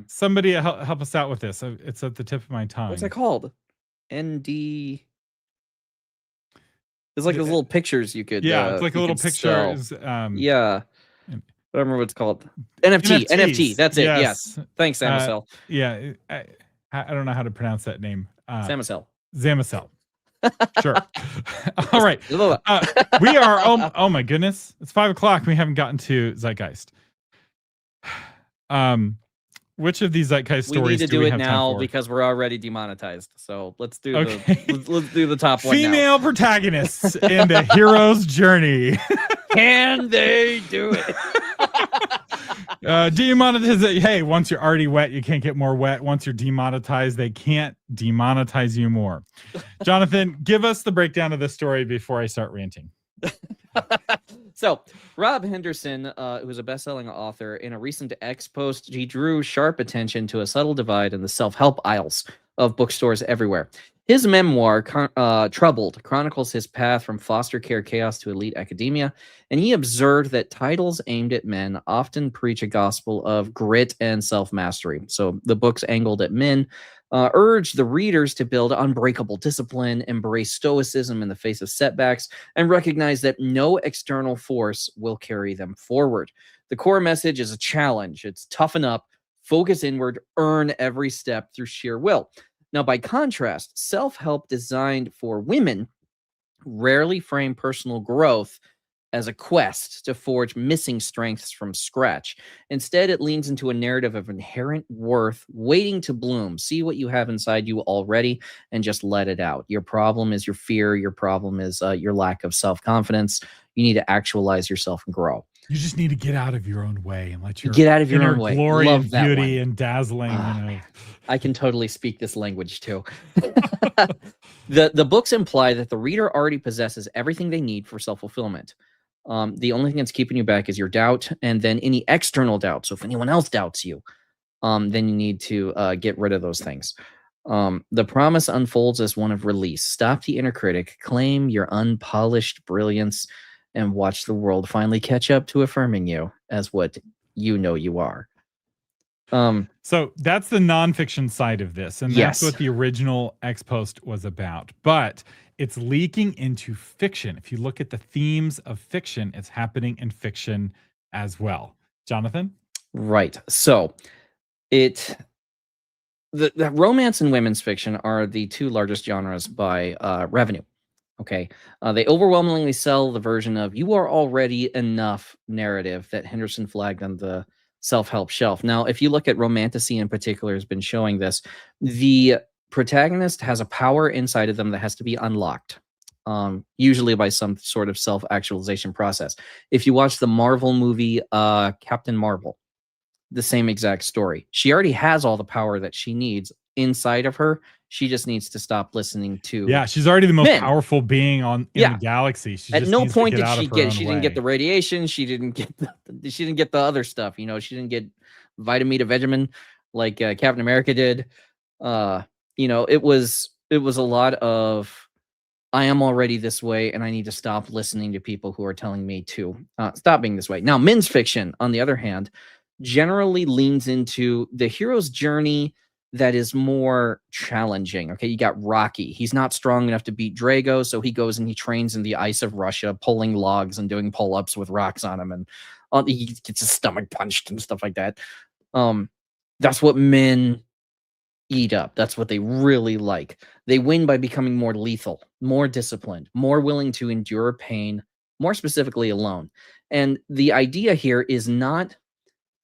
Speaker 1: Somebody help us out with this. It's at the tip of my tongue.
Speaker 2: What's it called? ND. There's like those little pictures you could.
Speaker 1: Yeah, it's like a little picture.
Speaker 2: Yeah. I don't remember what it's called. NFT. That's it. Yes. Thanks, Samacel.
Speaker 1: Yeah. I don't know how to pronounce that name.
Speaker 2: Samacel.
Speaker 1: Zamacel. Sure. All right. We are. Oh my goodness! It's 5:00. We haven't gotten to Zeitgeist. Which of these Zeitgeist stories?
Speaker 2: We need to do it now because we're already demonetized. So let's do let's do the top one.
Speaker 1: Female protagonists in the hero's journey.
Speaker 2: Can they do it?
Speaker 1: Demonetization. Hey, once you're already wet, you can't get more wet. Once you're demonetized, they can't demonetize you more. Jonathan, give us the breakdown of this story before I start ranting.
Speaker 2: So, Rob Henderson, who's a best-selling author, in a recent X post, he drew sharp attention to a subtle divide in the self-help aisles of bookstores everywhere. His memoir, Troubled, chronicles his path from foster care chaos to elite academia, and he observed that titles aimed at men often preach a gospel of grit and self-mastery. So the books angled at men urge the readers to build unbreakable discipline, embrace stoicism in the face of setbacks, and recognize that no external force will carry them forward. The core message is a challenge. It's toughen up, focus inward, earn every step through sheer will. Now, by contrast, self-help designed for women rarely frame personal growth as a quest to forge missing strengths from scratch. Instead, it leans into a narrative of inherent worth waiting to bloom. See what you have inside you already and just let it out. Your problem is your fear. Your problem is your lack of self-confidence. You need to actualize yourself and grow.
Speaker 1: You just need to get out of your own way and let your
Speaker 2: get out of your own way.
Speaker 1: Glory and beauty and dazzling.
Speaker 2: I can totally speak this language too. The books imply that the reader already possesses everything they need for self-fulfillment. The only thing that's keeping you back is your doubt and then any external doubt. So if anyone else doubts you, then you need to get rid of those things. The promise unfolds as one of release. Stop the inner critic, claim your unpolished brilliance, and watch the world finally catch up to affirming you as what you know you are.
Speaker 1: So that's the nonfiction side of this, and that's
Speaker 2: Yes.
Speaker 1: what the original X Post was about. But it's leaking into fiction. If you look at the themes of fiction, it's happening in fiction as well. Jonathan?
Speaker 2: Right. So the romance and women's fiction are the two largest genres by revenue. Okay. They overwhelmingly sell the version of "you are already enough" narrative that Henderson flagged on the self-help shelf. Now, if you look at Romantasy in particular, has been showing this. The protagonist has a power inside of them that has to be unlocked, usually by some sort of self-actualization process. If you watch the Marvel movie Captain Marvel, the same exact story. She already has all the power that she needs inside of her. She just needs to stop listening to
Speaker 1: Yeah, she's already the most
Speaker 2: men.
Speaker 1: powerful being in the galaxy. She
Speaker 2: At
Speaker 1: just
Speaker 2: no
Speaker 1: needs to
Speaker 2: point
Speaker 1: get
Speaker 2: did
Speaker 1: out
Speaker 2: she
Speaker 1: of her
Speaker 2: get
Speaker 1: own
Speaker 2: she didn't get the
Speaker 1: way.
Speaker 2: radiation. She didn't get the other stuff. You know, she didn't get vitamin to vitamin like Captain America did. You know, it was a lot of, I am already this way, and I need to stop listening to people who are telling me to stop being this way. Now, men's fiction, on the other hand, generally leans into the hero's journey that is more challenging. Okay, you got Rocky. He's not strong enough to beat Drago, so he goes and he trains in the ice of Russia, pulling logs and doing pull-ups with rocks on him, and he gets his stomach punched and stuff like that. That's what men eat up. That's what they really like. They win by becoming more lethal, more disciplined, more willing to endure pain, more specifically alone. And the idea here is not,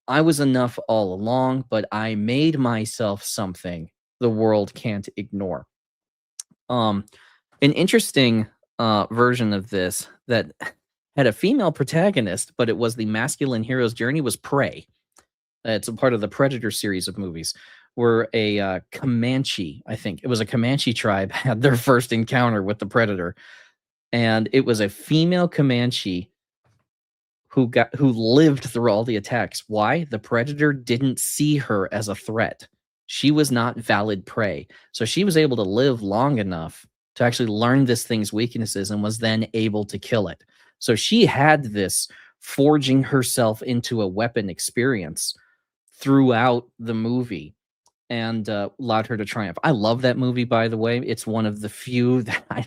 Speaker 2: I was enough all along, but I made myself something the world can't ignore. An interesting version of this that had a female protagonist, but it was the masculine hero's journey, was Prey. It's a part of the Predator series of movies, where a Comanche, I think it was a Comanche tribe, had their first encounter with the Predator, and it was a female Comanche who lived through all the attacks. Why? The Predator didn't see her as a threat. She was not valid prey, so she was able to live long enough to actually learn this thing's weaknesses and was then able to kill it. So she had this forging herself into a weapon experience throughout the movie, and allowed her to triumph. I love that movie, by the way. It's one of the few that I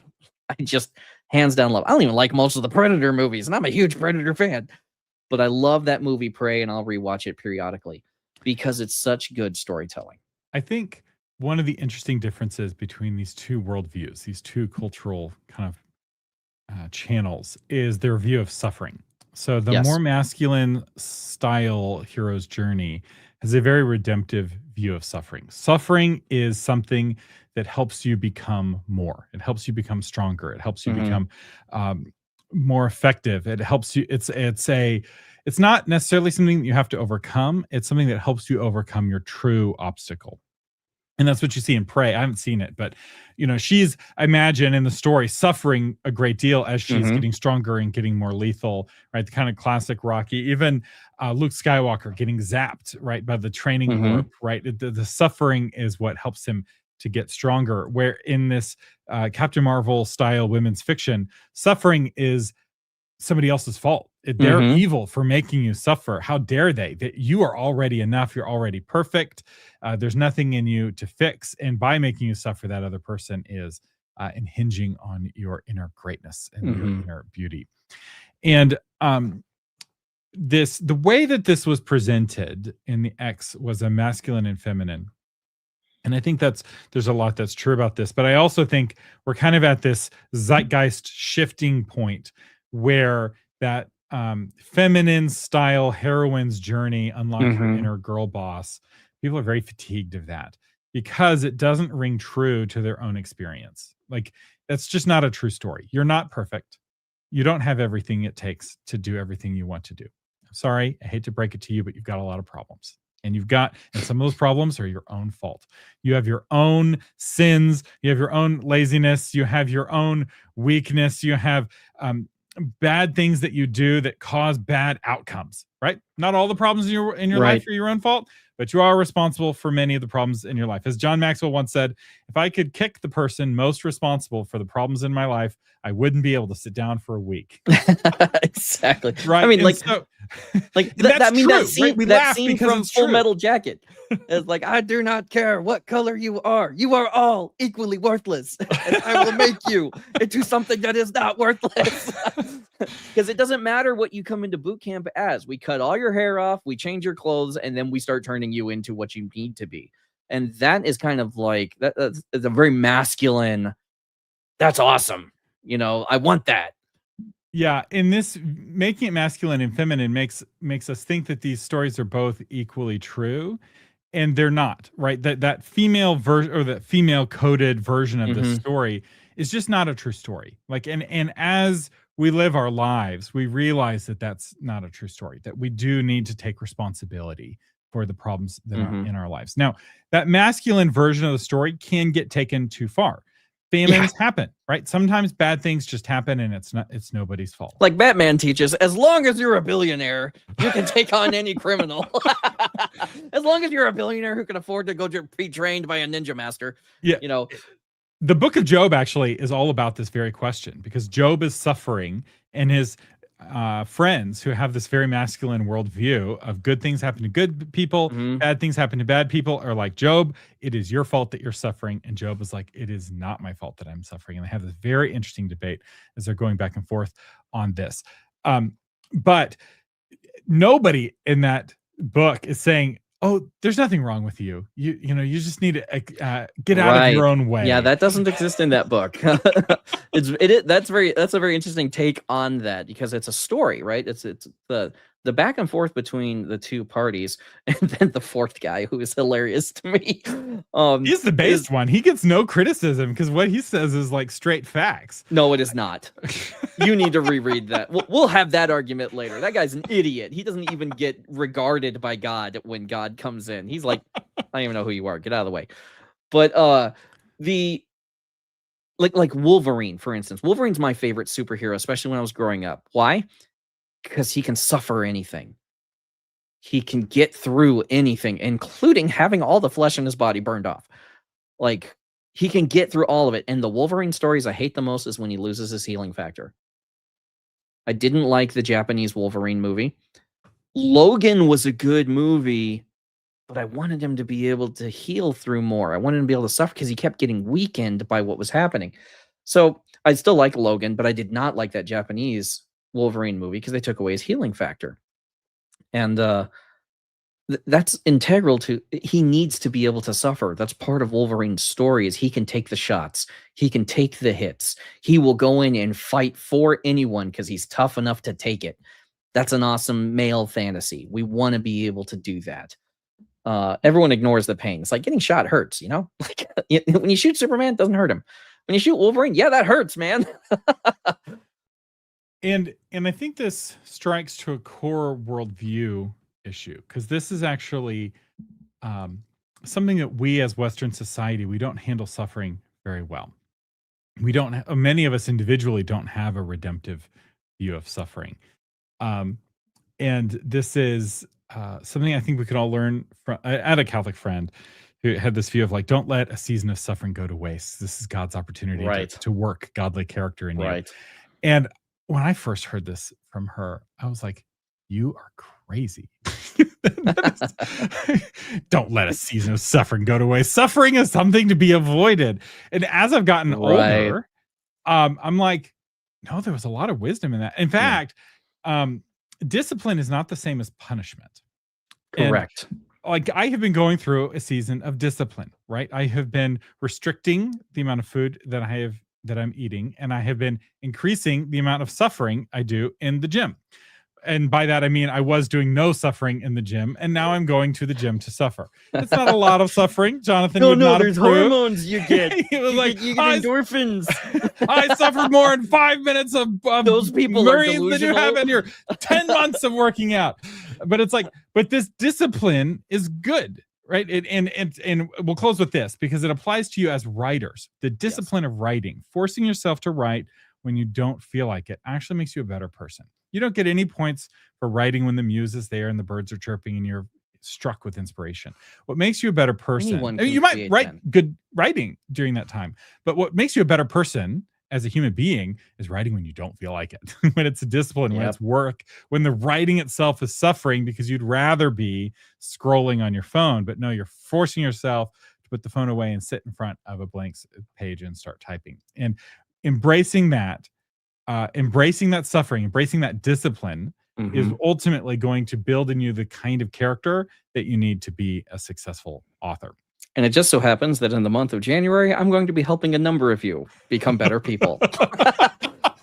Speaker 2: just hands down love. I don't even like most of the Predator movies, and I'm a huge Predator fan, but I love that movie Prey, and I'll rewatch it periodically because it's such good storytelling.
Speaker 1: I think one of the interesting differences between these two worldviews, these two cultural kind of channels, is their view of suffering. So the
Speaker 2: Yes.
Speaker 1: more masculine style hero's journey has a very redemptive view of suffering. Suffering is something that helps you become more. It helps you become stronger. It helps you become more effective. It helps you. It's not necessarily something that you have to overcome. It's something that helps you overcome your true obstacle. And that's what you see in Prey. I haven't seen it, but she's, I imagine, in the story, suffering a great deal as she's getting stronger and getting more lethal, right? The kind of classic Rocky, even Luke Skywalker getting zapped, right, by the training warp, right? The suffering is what helps him to get stronger. Where in this Captain Marvel style women's fiction, suffering is somebody else's fault. They're evil for making you suffer. How dare they? That you are already enough. You're already perfect. There's nothing in you to fix. And by making you suffer, that other person is impinging on your inner greatness and your inner beauty. And the way that this was presented in the X was a masculine and feminine. And I think there's a lot that's true about this. But I also think we're kind of at this zeitgeist shifting point where that feminine style heroine's journey, unlock your inner girl boss, people are very fatigued of that because it doesn't ring true to their own experience. Like, that's just not a true story. You're not perfect. You don't have everything it takes to do everything you want to do. I'm sorry, I hate to break it to you, but you've got a lot of problems. And some of those problems are your own fault. You have your own sins. You have your own laziness. You have your own weakness. You have bad things that you do that cause bad outcomes, right? Not all the problems in your
Speaker 2: Right.
Speaker 1: life are your own fault, but you are responsible for many of the problems in your life. As John Maxwell once said, if I could kick the person most responsible for the problems in my life, I wouldn't be able to sit down for a week.
Speaker 2: Exactly.
Speaker 1: Right.
Speaker 2: I mean,
Speaker 1: And
Speaker 2: like,
Speaker 1: so,
Speaker 2: like
Speaker 1: and
Speaker 2: that,
Speaker 1: that's
Speaker 2: I mean,
Speaker 1: true,
Speaker 2: that scene,
Speaker 1: right? We
Speaker 2: that
Speaker 1: laugh
Speaker 2: scene
Speaker 1: because
Speaker 2: from
Speaker 1: it's
Speaker 2: Full
Speaker 1: true.
Speaker 2: Metal Jacket. It's like, I do not care what color you are all equally worthless, and I will make you into something that is not worthless. Because it doesn't matter what you come into boot camp as. We cut all your hair off, we change your clothes, and then we start turning you into what you need to be. And that is kind of like that's a very masculine. That's awesome. You know, I want that.
Speaker 1: Yeah, in this, making it masculine and feminine makes us think that these stories are both equally true, and they're not, right? That female version, or that female coded version of the story is just not a true story. Like, and as we live our lives, we realize that that's not a true story, that we do need to take responsibility for the problems that are in our lives. Now, that masculine version of the story can get taken too far. Famines happen, right? Sometimes bad things just happen, and it's nobody's fault.
Speaker 2: Like Batman teaches, as long as you're a billionaire, you can take on any criminal. As long as you're a billionaire who can afford to go be trained by a ninja master.
Speaker 1: Yeah.
Speaker 2: You know,
Speaker 1: the book of Job actually is all about this very question, because Job is suffering, and his friends, who have this very masculine worldview of good things happen to good people, bad things happen to bad people, are like, Job, it is your fault that you're suffering. And Job is like, it is not my fault that I'm suffering. And they have this very interesting debate as they're going back and forth on this. But nobody in that book is saying, oh, there's nothing wrong with you. You know, you just need to get out of your own way.
Speaker 2: Yeah, that doesn't exist in that book. That's a very interesting take on that, because it's a story, right? It's the back and forth between the two parties, and then the fourth guy, who is hilarious to me.
Speaker 1: He's the based one. He gets no criticism, because what he says is like straight facts.
Speaker 2: No, it is not. You need to reread that. We'll have that argument later. That guy's an idiot. He doesn't even get regarded by God when God comes in. He's like, I don't even know who you are. Get out of the way. But the like Wolverine, for instance. Wolverine's my favorite superhero, especially when I was growing up. Why? Because he can suffer anything. He can get through anything, including having all the flesh in his body burned off. Like, he can get through all of it. And the Wolverine stories I hate the most is when he loses his healing factor. I didn't like the Japanese Wolverine movie. Logan was a good movie, but I wanted him to be able to heal through more. I wanted him to be able to suffer, because he kept getting weakened by what was happening. So I still like Logan, but I did not like that Japanese Wolverine movie, because they took away his healing factor. And that's integral to, he needs to be able to suffer. That's part of Wolverine's story, is he can take the shots. He can take the hits. He will go in and fight for anyone because he's tough enough to take it. That's an awesome male fantasy. We want to be able to do that. Everyone ignores the pain. It's like getting shot hurts, you know? Like, when you shoot Superman, it doesn't hurt him. When you shoot Wolverine, yeah, that hurts, man.
Speaker 1: And I think this strikes to a core worldview issue, because this is actually something that we as Western society, we don't handle suffering very well. We don't, many of us individually don't have a redemptive view of suffering. And this is something I think we could all learn from. I had a Catholic friend who had this view of like, don't let a season of suffering go to waste. This is God's opportunity to work godly character in you. And when I first heard this from her, I was like, you are crazy. Don't let a season of suffering go to waste. Suffering is something to be avoided. And as I've gotten older, I'm like, no, there was a lot of wisdom in that. In fact, discipline is not the same as punishment.
Speaker 2: Correct.
Speaker 1: And, like, I have been going through a season of discipline, right? I have been restricting the amount of food that I'm eating, and I have been increasing the amount of suffering I do in the gym. And by that, I mean, I was doing no suffering in the gym, and now I'm going to the gym to suffer. It's not a lot of suffering. Jonathan would not
Speaker 2: there's
Speaker 1: approve.
Speaker 2: hormones you get.
Speaker 1: He was
Speaker 2: you get endorphins.
Speaker 1: I suffered more in 5 minutes of
Speaker 2: those people
Speaker 1: Marines than you have in your 10 months of working out. But it's like, but this discipline is good, right? And we'll close with this, because it applies to you as writers. The discipline of writing, forcing yourself to write when you don't feel like it, actually makes you a better person. You don't get any points for writing when the muse is there and the birds are chirping and you're struck with inspiration. What makes you a better person,
Speaker 2: Anyone
Speaker 1: I mean,
Speaker 2: can
Speaker 1: you might
Speaker 2: create
Speaker 1: write
Speaker 2: then.
Speaker 1: good writing during that time, but what makes you a better person as a human being is writing when you don't feel like it, when it's a discipline, when
Speaker 2: Yep.
Speaker 1: it's work, when the writing itself is suffering because you'd rather be scrolling on your phone, but no, you're forcing yourself to put the phone away and sit in front of a blank page and start typing. And embracing that suffering, embracing that discipline is
Speaker 2: Mhm.
Speaker 1: ultimately going to build in you the kind of character that you need to be a successful author.
Speaker 2: And it just so happens that in the month of January, I'm going to be helping a number of you become better people.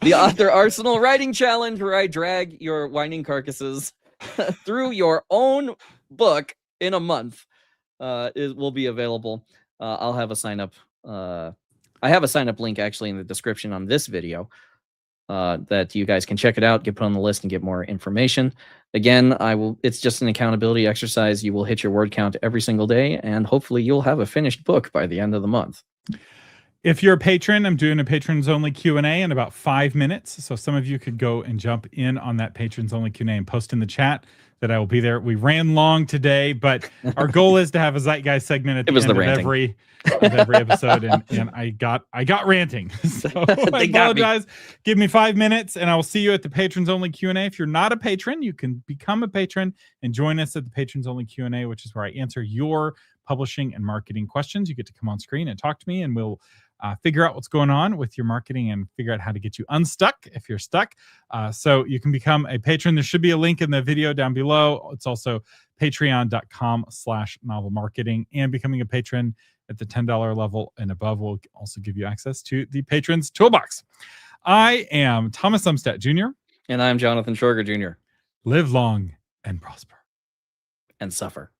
Speaker 2: The Author Arsenal Writing Challenge, where I drag your whining carcasses through your own book in a month, will be available. I'll have a sign up. I have a sign up link actually in the description on this video that you guys can check it out, get put on the list, and get more information. Again, it's just an accountability exercise. You will hit your word count every single day, and hopefully you'll have a finished book by the end of the month.
Speaker 1: If you're a patron, I'm doing a patrons only Q&A in about 5 minutes. So some of you could go and jump in on that patrons only Q&A and post in the chat that I will be there. We ran long today, but our goal is to have a Zeitgeist segment at the end of every episode. And I got ranting. So I apologize. Give me 5 minutes and I will see you at the patrons only Q&A. If you're not a patron, you can become a patron and join us at the patrons only Q&A, which is where I answer your publishing and marketing questions. You get to come on screen and talk to me, and we'll figure out what's going on with your marketing and figure out how to get you unstuck if you're stuck. So you can become a patron. There should be a link in the video down below. It's also patreon.com/novel marketing, and becoming a patron at the $10 level and above will also give you access to the Patrons Toolbox. I am Thomas Umstattd Jr.
Speaker 2: And I'm Jonathan Shorger Jr.
Speaker 1: Live long and prosper.
Speaker 2: And suffer.